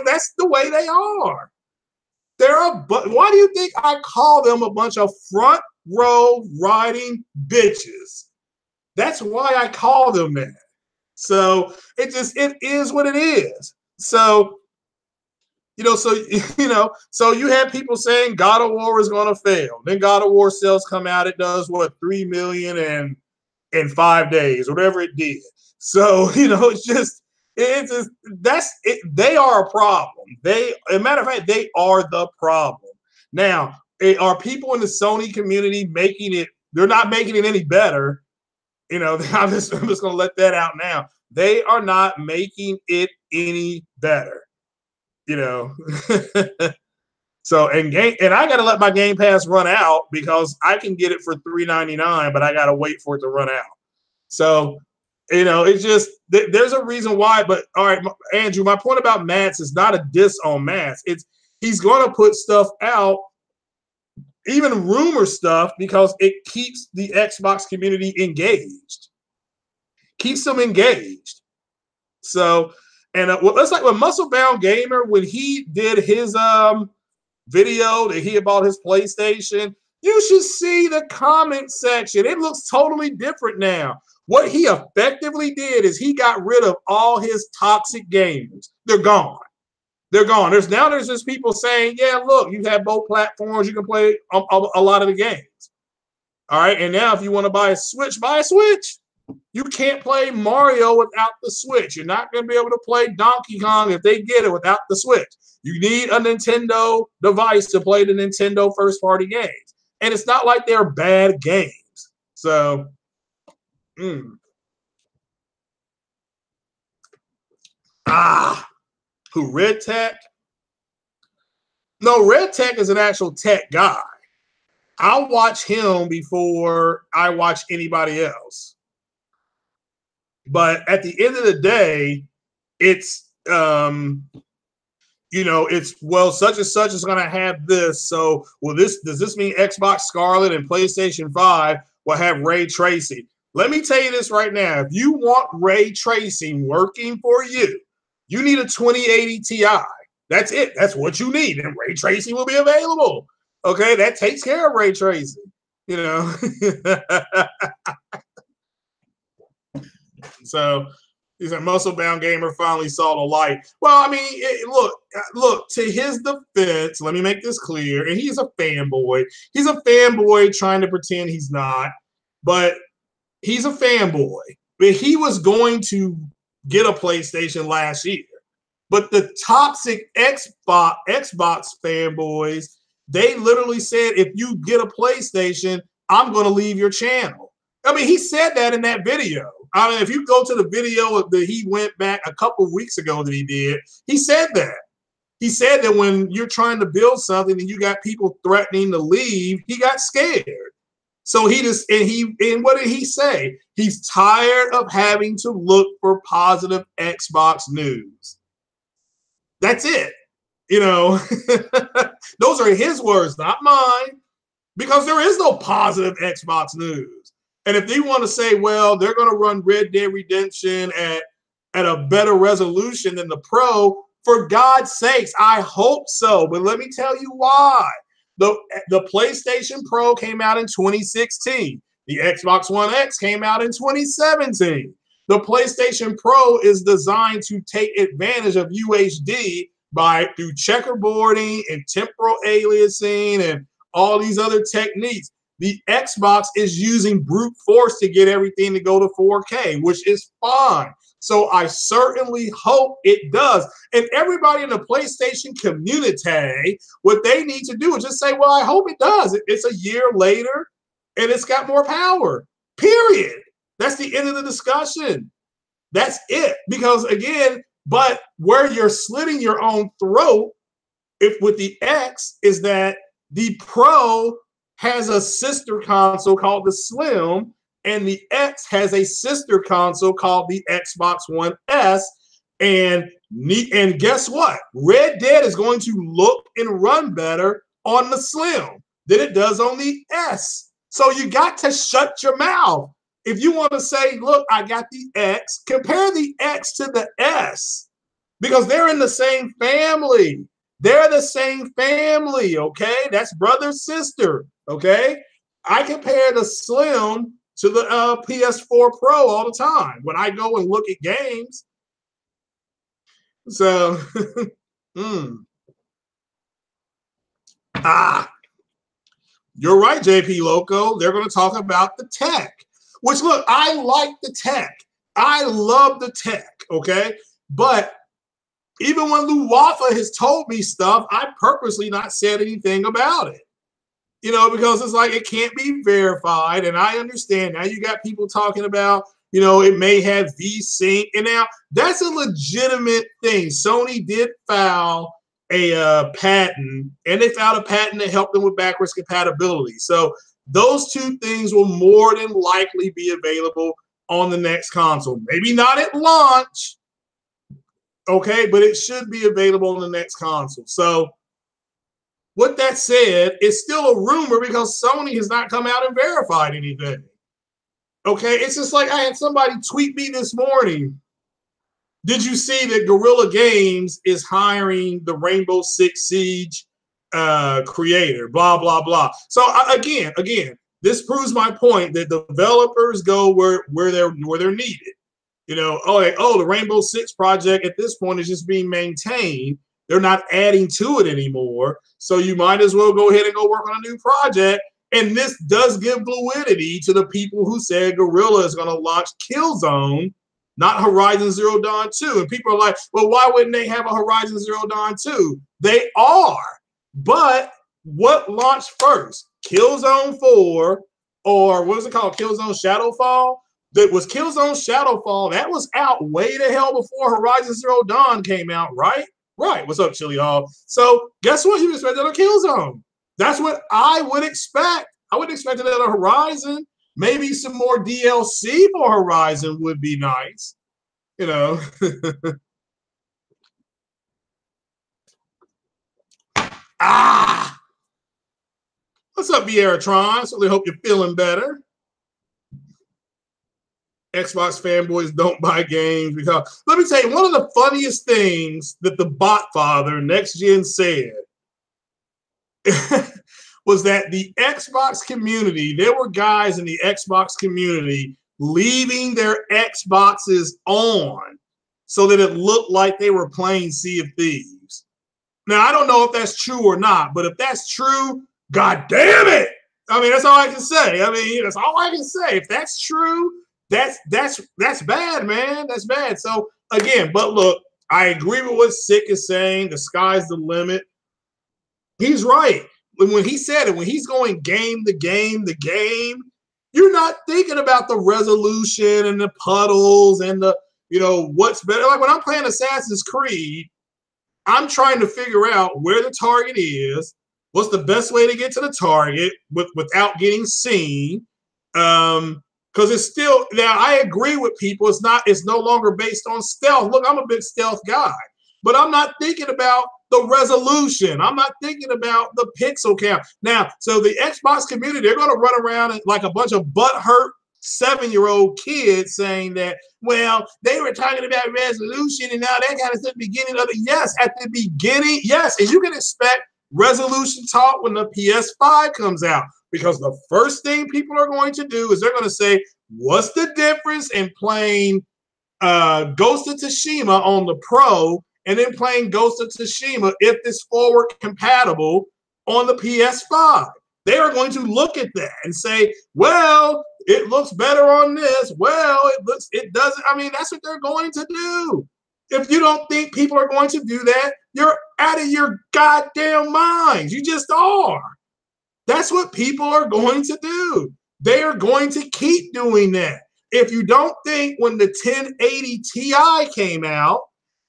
That's the way they are. Why do you think I call them a bunch of front row riding bitches? That's why I call them that. So it is what it is. So, so you have people saying God of War is going to fail. Then God of War sales come out. It does what, 3 million in 5 days, whatever it did. So, that's it. They are a problem. As a matter of fact, they are the problem. Now, are people in the Sony community making it? They're not making it any better. I'm just going to let that out now. They are not making it any better. So and I got to let my Game Pass run out because I can get it for $3.99, but I got to wait for it to run out. So, it's just there's a reason why. But all right, Andrew, my point about Mats is not a diss on Mats. He's going to put stuff out, even rumor stuff, because it keeps the Xbox community engaged. Keeps them engaged. So, and it's like when Muscle Bound Gamer, when he did his video that he had bought his PlayStation, you should see the comment section. It looks totally different now. What he effectively did is he got rid of all his toxic gamers. They're gone. They're gone. There's just people saying, yeah, look, you have both platforms. You can play a lot of the games. All right. And now if you want to buy a Switch, buy a Switch. You can't play Mario without the Switch. You're not going to be able to play Donkey Kong if they get it without the Switch. You need a Nintendo device to play the Nintendo first-party games. And it's not like they're bad games. So, who Red Tech? No, Red Tech is an actual tech guy. I'll watch him before I watch anybody else. But at the end of the day, it's it's, well, such and such is going to have this. So, does this mean Xbox Scarlet and PlayStation 5 will have ray tracing? Let me tell you this right now. If you want ray tracing working for you, you need a 2080 Ti. That's it. That's what you need. And ray tracing will be available. Okay, that takes care of ray tracing. So he said, Muscle Bound Gamer finally saw the light. Well, I mean, look, to his defense, let me make this clear. And he's a fanboy. He's a fanboy trying to pretend he's not, but he's a fanboy. But he was going to get a PlayStation last year. But the toxic Xbox fanboys, they literally said, if you get a PlayStation, I'm going to leave your channel. I mean, he said that in that video. I mean, if you go to the video that he went back a couple of weeks ago that he did, he said that. He said that when you're trying to build something and you got people threatening to leave, he got scared. So and what did he say? He's tired of having to look for positive Xbox news. That's it. Those are his words, not mine, because there is no positive Xbox news. And if they want to say, well, they're going to run Red Dead Redemption at a better resolution than the Pro, for God's sakes, I hope so. But let me tell you why. The PlayStation Pro came out in 2016. The Xbox One X came out in 2017. The PlayStation Pro is designed to take advantage of UHD through checkerboarding and temporal aliasing and all these other techniques. The Xbox is using brute force to get everything to go to 4K, which is fine. So I certainly hope it does. And everybody in the PlayStation community, what they need to do is just say, well, I hope it does. It's a year later and it's got more power, period. That's the end of the discussion. That's it. Because again, but where you're slitting your own throat with the X is that the Pro has a sister console called the Slim, and the X has a sister console called the Xbox One S. And guess what? Red Dead is going to look and run better on the Slim than it does on the S. So you got to shut your mouth. If you want to say, look, I got the X, compare the X to the S, because they're in the same family. They're the same family, okay? That's brother, sister, okay? I compare the Slim to the PS4 Pro all the time when I go and look at games. So, you're right, JP Loco. They're going to talk about the tech, which, look, I like the tech. I love the tech, okay? But even when Lou Wafa has told me stuff, I purposely not said anything about it. Because it's like it can't be verified. And I understand now you got people talking about, it may have V-Sync. And now that's a legitimate thing. Sony did file a patent, and they filed a patent to help them with backwards compatibility. So those two things will more than likely be available on the next console. Maybe not at launch, okay, but it should be available on the next console. So with that said, it's still a rumor because Sony has not come out and verified anything. Okay, it's just like I had somebody tweet me this morning. Did you see that Guerrilla Games is hiring the Rainbow Six Siege creator? Blah, blah, blah. So again, this proves my point that developers go where they're needed. The Rainbow Six project at this point is just being maintained. They're not adding to it anymore. So you might as well go ahead and go work on a new project. And this does give fluidity to the people who said Guerrilla is going to launch Killzone, not Horizon Zero Dawn 2. And people are like, well, why wouldn't they have a Horizon Zero Dawn 2? They are. But what launched first? Killzone 4, or what was it called? Killzone Shadowfall? That was Killzone Shadowfall. That was out way the hell before Horizon Zero Dawn came out, right? Right. What's up, Chili Hall? So guess what? You expected a Killzone. That's what I would expect. I would expect another Horizon. Maybe some more DLC for Horizon would be nice. You know. Ah! What's up, Vieratron? Certainly hope you're feeling better. Xbox fanboys don't buy games because, let me tell you, one of the funniest things that the bot father Next Gen said was that the Xbox community, there were guys in the Xbox community leaving their Xboxes on so that it looked like they were playing Sea of Thieves. Now, I don't know if that's true or not, but if that's true, God damn it. I mean, that's all I can say. I mean, that's all I can say. If that's true, that's bad, man. That's bad. So again, but look, I agree with what Sick is saying. The sky's the limit. He's right. When he said it, when he's going game, you're not thinking about the resolution and the puddles and the, what's better. Like when I'm playing Assassin's Creed, I'm trying to figure out where the target is, what's the best way to get to the target without getting seen. Because it's still, now I agree with people, it's no longer based on stealth. Look, I'm a big stealth guy, but I'm not thinking about the resolution. I'm not thinking about the pixel count. Now, so the Xbox community, they're going to run around like a bunch of butthurt 7-year-old kids saying that, well, they were talking about resolution and now that kind of stuff at the beginning of the, yes, at the beginning, yes, and you can expect resolution talk when the PS5 comes out, because the first thing people are going to do is they're going to say, what's the difference in playing Ghost of Tsushima on the Pro and then playing Ghost of Tsushima if it's forward compatible on the PS5? They are going to look at that and say, well, it looks better on this. Well, it doesn't. I mean, that's what they're going to do. If you don't think people are going to do that, you're out of your goddamn minds. You just are. That's what people are going to do. They are going to keep doing that. If you don't think when the 1080 Ti came out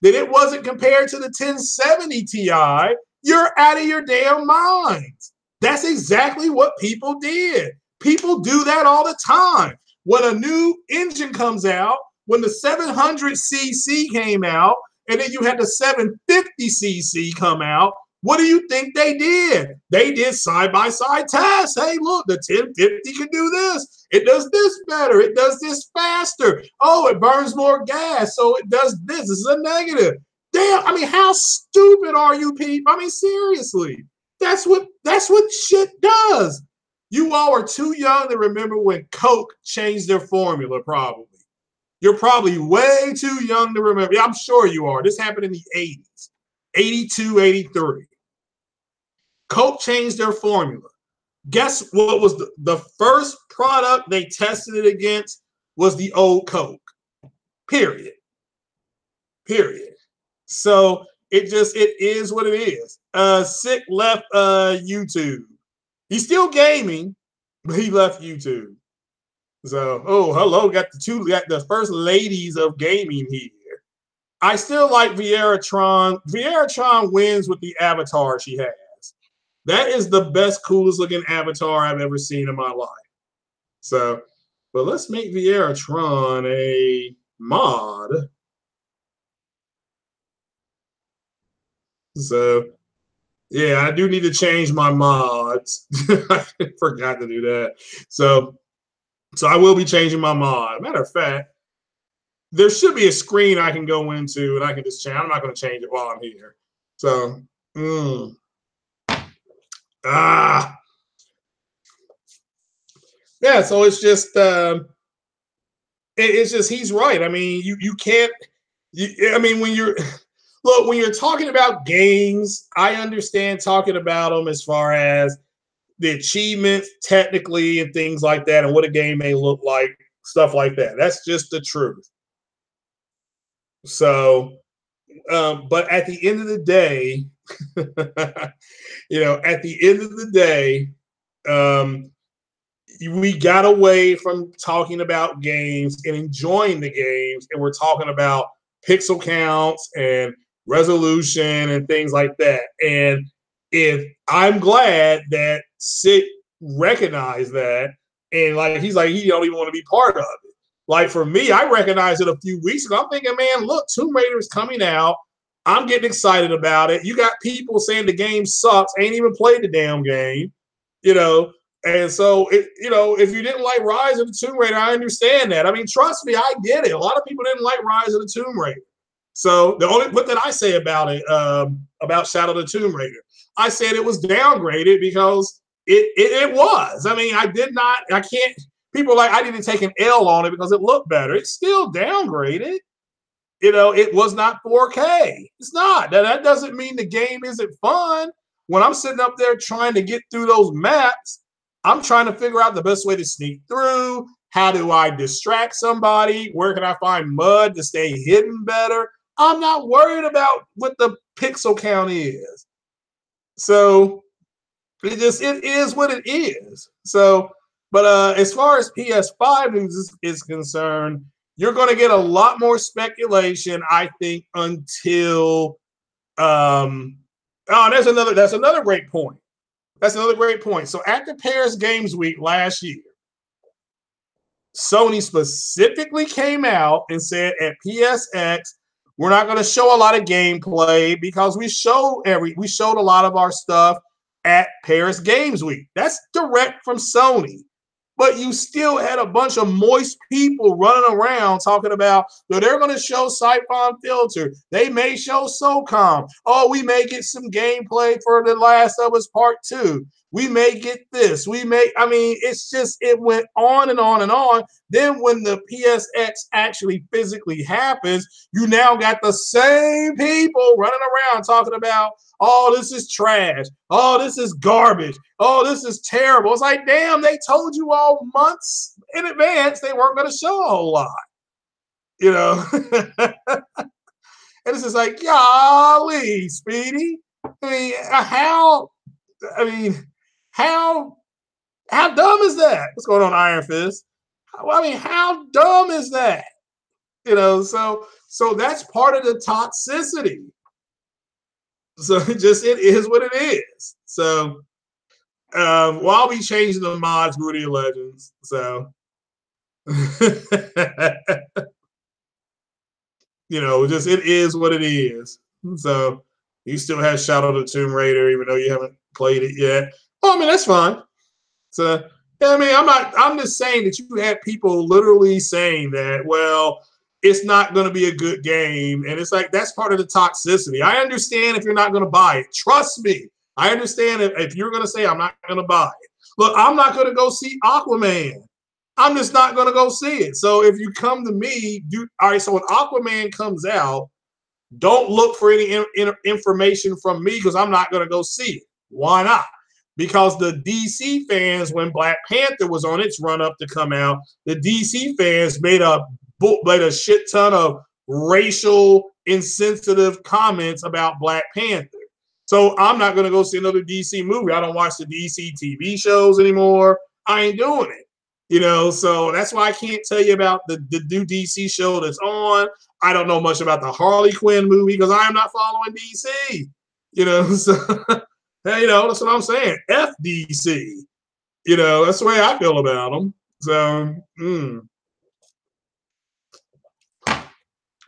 that it wasn't compared to the 1070 Ti, you're out of your damn minds. That's exactly what people did. People do that all the time. When a new engine comes out, when the 700cc came out, and then you had the 750cc come out, what do you think they did? They did side-by-side tests. Hey, look, the 1050 can do this. It does this better. It does this faster. Oh, it burns more gas, so it does this. This is a negative. Damn, I mean, how stupid are you people? I mean, seriously. That's what shit does. You all are too young to remember when Coke changed their formula, probably. You're probably way too young to remember. Yeah, I'm sure you are. This happened in the 80s, 82, 83. Coke changed their formula. Guess what was the first product they tested it against was the old Coke. Period. So it is what it is. Sick left YouTube. He's still gaming, but he left YouTube. So, oh, hello, got the first ladies of gaming here. I still like Vieratron. Vieratron wins with the avatar she has. That is the best, coolest looking avatar I've ever seen in my life. So, but let's make Vieratron a mod. So, yeah, I do need to change my mods. I forgot to do that. So I will be changing my mod. Matter of fact, there should be a screen I can go into and I can just change. I'm not going to change it while I'm here. So, yeah. So it's just, he's right. I mean, you can't. I mean, when you're talking about games, I understand talking about them as far as the achievements technically and things like that, and what a game may look like, stuff like that. That's just the truth. So, but at the end of the day, at the end of the day, we got away from talking about games and enjoying the games, and we're talking about pixel counts and resolution and things like that. And if I'm glad that Sid recognized that, and like he's like he don't even want to be part of it. Like for me, I recognized it a few weeks ago. I'm thinking, man, look, Tomb Raider is coming out. I'm getting excited about it. You got people saying the game sucks, ain't even played the damn game, you know. And so, if you didn't like Rise of the Tomb Raider, I understand that. I mean, trust me, I get it. A lot of people didn't like Rise of the Tomb Raider. So what did I say about it? About Shadow of the Tomb Raider? I said it was downgraded because it was. I mean, I can't. People like I didn't take an L on it because it looked better. It's still downgraded. It was not 4K. It's not. That doesn't mean the game isn't fun. When I'm sitting up there trying to get through those maps, I'm trying to figure out the best way to sneak through. How do I distract somebody? Where can I find mud to stay hidden better? I'm not worried about what the pixel count is. So it is what it is. So, but as far as PS5 news is concerned, you're going to get a lot more speculation, I think, until that's another great point. That's another great point. So at the Paris Games Week last year, Sony specifically came out and said at PSX, we're not going to show a lot of gameplay because we showed a lot of our stuff at Paris Games Week. That's direct from Sony. But you still had a bunch of moist people running around talking about, they're going to show Siphon Filter. They may show SOCOM. Oh, we may get some gameplay for The Last of Us Part 2. We may get this. It's just, it went on and on and on. Then when the PSX actually physically happens, you now got the same people running around talking about, oh, this is trash. Oh, this is garbage. Oh, this is terrible. It's like, damn, they told you all months in advance they weren't going to show a whole lot. And it's just like, golly, Speedy. How dumb is that? What's going on, Iron Fist? How dumb is that? So that's part of the toxicity. So it is what it is. So I'll be changing the mods, Rudy Legends. So it is what it is. So you still have Shadow of the Tomb Raider, even though you haven't played it yet. Well, that's fine. So I'm just saying that you had people literally saying that, well, it's not going to be a good game. And it's like, that's part of the toxicity. I understand if you're not going to buy it. Trust me. I understand if you're going to say, I'm not going to buy it. Look, I'm not going to go see Aquaman. I'm just not going to go see it. So if you come to me, all right, so when Aquaman comes out, don't look for any information from me because I'm not going to go see it. Why not? Because the DC fans, when Black Panther was on its run up to come out, the DC fans made a shit ton of racial insensitive comments about Black Panther. So I'm not going to go see another DC movie. I don't watch the DC TV shows anymore. I ain't doing it. So that's why I can't tell you about the new DC show that's on. I don't know much about the Harley Quinn movie because I am not following DC. So that's what I'm saying. FDC. That's the way I feel about them. So,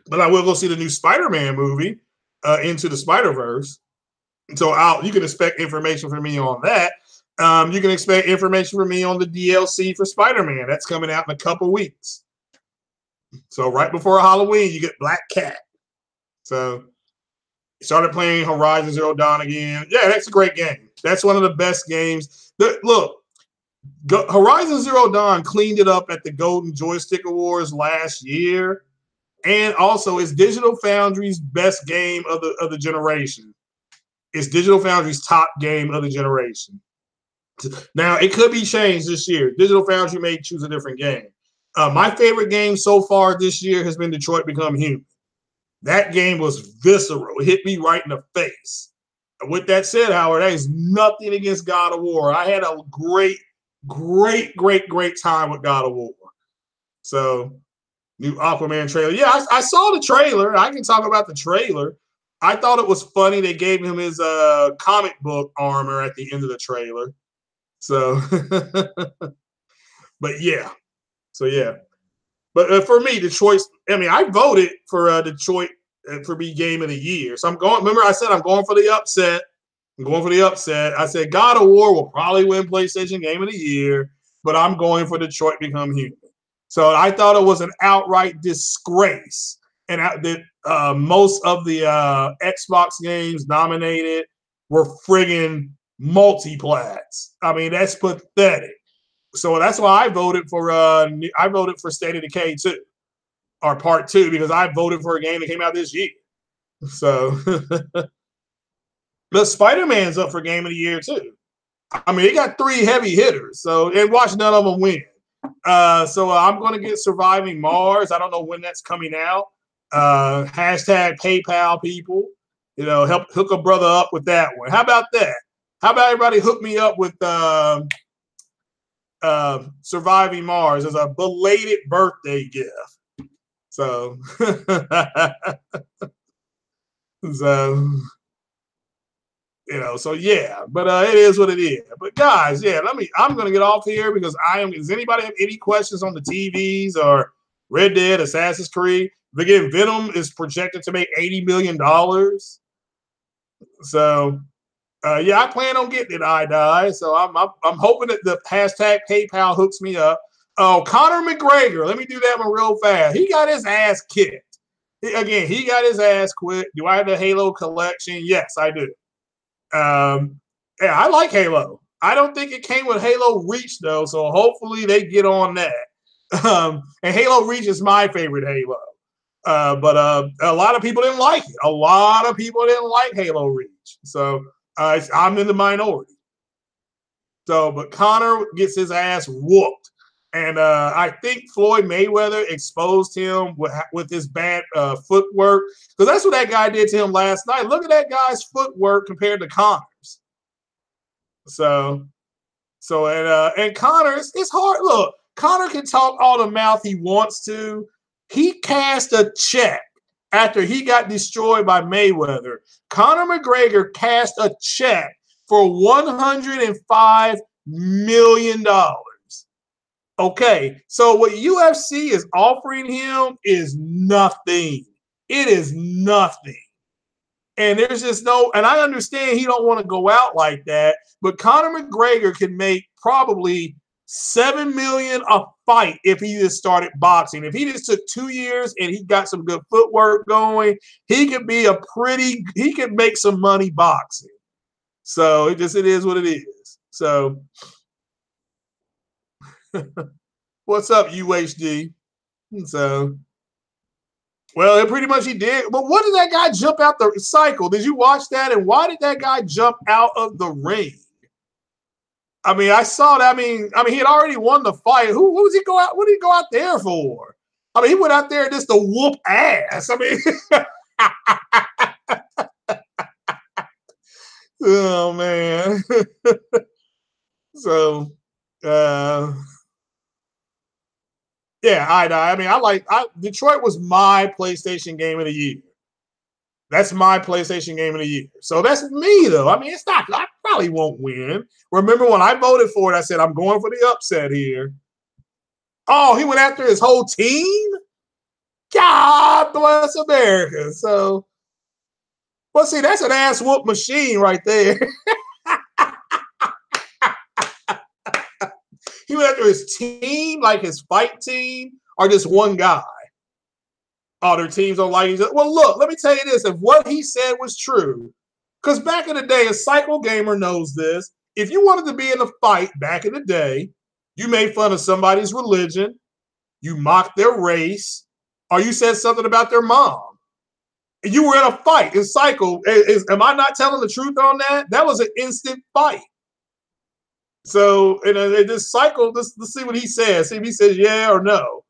But I will go see the new Spider-Man movie, Into the Spider-Verse. So you can expect information from me on that. You can expect information from me on the DLC for Spider-Man. That's coming out in a couple weeks. So right before Halloween, you get Black Cat. So started playing Horizon Zero Dawn again. Yeah, that's a great game. That's one of the best games. Horizon Zero Dawn cleaned it up at the Golden Joystick Awards last year. And also, it's Digital Foundry's best game of the generation. It's Digital Foundry's top game of the generation. Now, it could be changed this year. Digital Foundry may choose a different game. My favorite game so far this year has been Detroit Become Human. That game was visceral. It hit me right in the face. With that said, Howard, that is nothing against God of War. I had a great time with God of War. So, new Aquaman trailer. Yeah, I saw the trailer. I can talk about the trailer. I thought it was funny they gave him his comic book armor at the end of the trailer. So, but yeah. So yeah. But for me, Detroit. I mean, I voted for Detroit for me game of the year. So I'm going. Remember, I said I'm going for the upset. I'm going for the upset. I said God of War will probably win PlayStation Game of the Year, but I'm going for Detroit Become Human. So I thought it was an outright disgrace, and that most of the Xbox games nominated were friggin' multiplats. I mean, that's pathetic. So that's why I voted for State of Decay 2 or Part 2 because I voted for a game that came out this year. So, but Spider-Man's up for Game of the Year too. I mean, he got 3 heavy hitters. So, and watch none of them win. So I'm going to get Surviving Mars. I don't know when that's coming out. Hashtag PayPal people. You know, help hook a brother up with that one. How about that? How about everybody hook me up with Surviving Mars as a belated birthday gift? So, so you know, so yeah, but it is what it is. But guys, yeah, I'm gonna get off here because does anybody have any questions on the TVs or Red Dead, Assassin's Creed? Again, Venom is projected to make $80 million. So yeah, I plan on getting it, I die. So I'm hoping that the hashtag PayPal hooks me up. Oh, Conor McGregor, let me do that one real fast. He got his ass kicked. He got his ass quit. Do I have the Halo collection? Yes, I do. Yeah, I like Halo. I don't think it came with Halo Reach though, so hopefully they get on that. And Halo Reach is my favorite Halo. But a lot of people didn't like it. A lot of people didn't like Halo Reach. So I'm in the minority. So, but Conor gets his ass whooped. And I think Floyd Mayweather exposed him with his bad footwork. Because that's what that guy did to him last night. Look at that guy's footwork compared to Conor's. So and Conor, it's hard. Look, Conor can talk all the mouth he wants to. He cashed a check after he got destroyed by Mayweather. Conor McGregor cashed a check for $105 million. Okay, so what UFC is offering him is nothing. It is nothing. And there's just no, and I understand he don't want to go out like that, but Conor McGregor can make probably $7 million a fight if he just started boxing. If he just took 2 years and he got some good footwork going, he could make some money boxing. So it is what it is. So what's up, UHD? So, well, pretty much he did. But what did that guy jump out the cycle? Did you watch that? And why did that guy jump out of the ring? I mean, I saw that. I mean, he had already won the fight. What was he go out? What did he go out there for? I mean, he went out there just to whoop ass. I mean, oh man. So, yeah, I mean, Detroit was my PlayStation Game of the Year. That's my PlayStation Game of the Year. So that's me, though. I mean, it's not. I probably won't win. Remember when I voted for it, I said, I'm going for the upset here. Oh, he went after his whole team? God bless America. So, well, see, that's an ass whoop machine right there. He went after his team, like his fight team, or just one guy. Oh, their teams don't like each other. Well, look, let me tell you this. If what he said was true, because back in the day, a Psycho Gamer knows this. If you wanted to be in a fight back in the day, you made fun of somebody's religion, you mocked their race, or you said something about their mom. And you were in a fight in Psycho. Am I not telling the truth on that? That was an instant fight. So, and this Psycho, let's see what he says. See if he says yeah or no.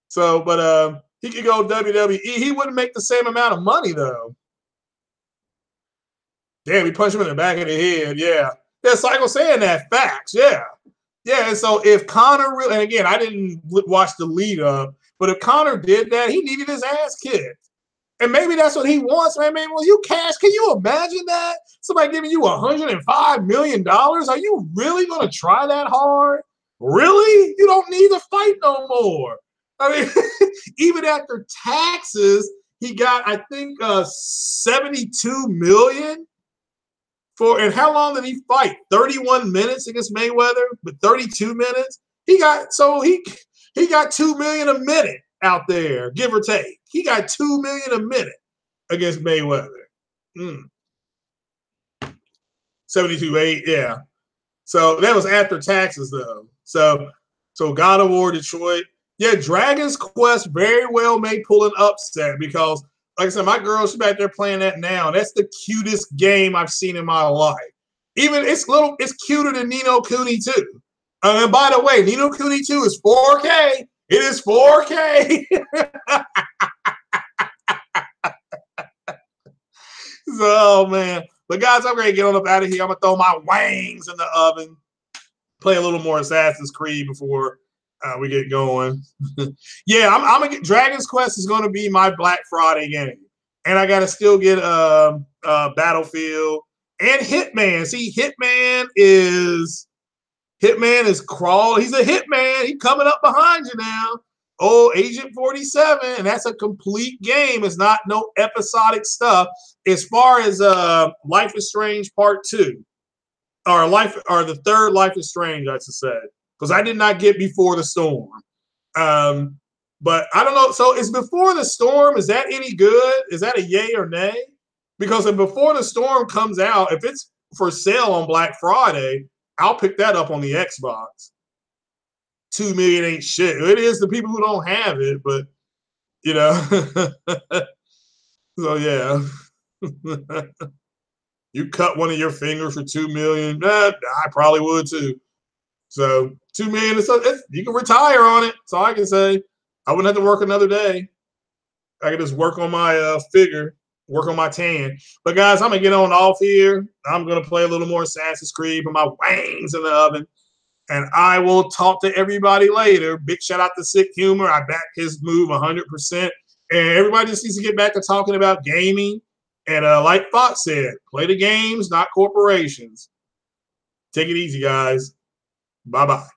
So, but he could go WWE. He wouldn't make the same amount of money, though. Damn, he punched him in the back of the head. Yeah. Yeah, Psycho saying that. Facts. Yeah. Yeah, and so if Conor really, and again, I didn't watch the lead up, but if Conor did that, he needed his ass kicked. And maybe that's what he wants, man. Maybe well, you cash. Can you imagine that? Somebody giving you $105 million? Are you really going to try that hard? Really? You don't need to fight no more. I mean, even after taxes, he got, I think, 72 million for, and how long did he fight? 31 minutes against Mayweather, but 32 minutes. He got 2 million a minute out there, give or take. He got 2 million a minute against Mayweather. 72.8, yeah. So that was after taxes, though. So God of War, Detroit. Yeah, Dragon's Quest very well may pull an upset because, like I said, my girl, she's back there playing that now. That's the cutest game I've seen in my life. Even it's cuter than Ni no Kuni 2. And by the way, Ni no Kuni 2 is 4K. It is 4K. So, oh man. But guys, I'm ready to get on up out of here. I'm gonna throw my wangs in the oven, play a little more Assassin's Creed before we get going. Yeah, I'm gonna get Dragon's Quest is gonna be my Black Friday game, and I gotta still get Battlefield and Hitman. See, Hitman is crawl. He's a hitman. He's coming up behind you now. Oh, Agent 47, and that's a complete game. It's not no episodic stuff. As far as Life is Strange Part 2, or the third Life is Strange, I should say, because I did not get Before the Storm. But I don't know. So is Before the Storm, is that any good? Is that a yay or nay? Because if Before the Storm comes out, if it's for sale on Black Friday, I'll pick that up on the Xbox. 2 million ain't shit. It is the people who don't have it, but you know. So yeah. You cut one of your fingers for 2 million. I probably would too. So 2 million, you can retire on it. That's all I can say. I wouldn't have to work another day. I could just work on my figure, work on my tan. But guys, I'm gonna get on off here. I'm gonna play a little more Assassin's Creed, put my wangs in the oven. And I will talk to everybody later. Big shout out to Sick Humor. I back his move 100%. And everybody just needs to get back to talking about gaming. And like Fox said, play the games, not corporations. Take it easy, guys. Bye-bye.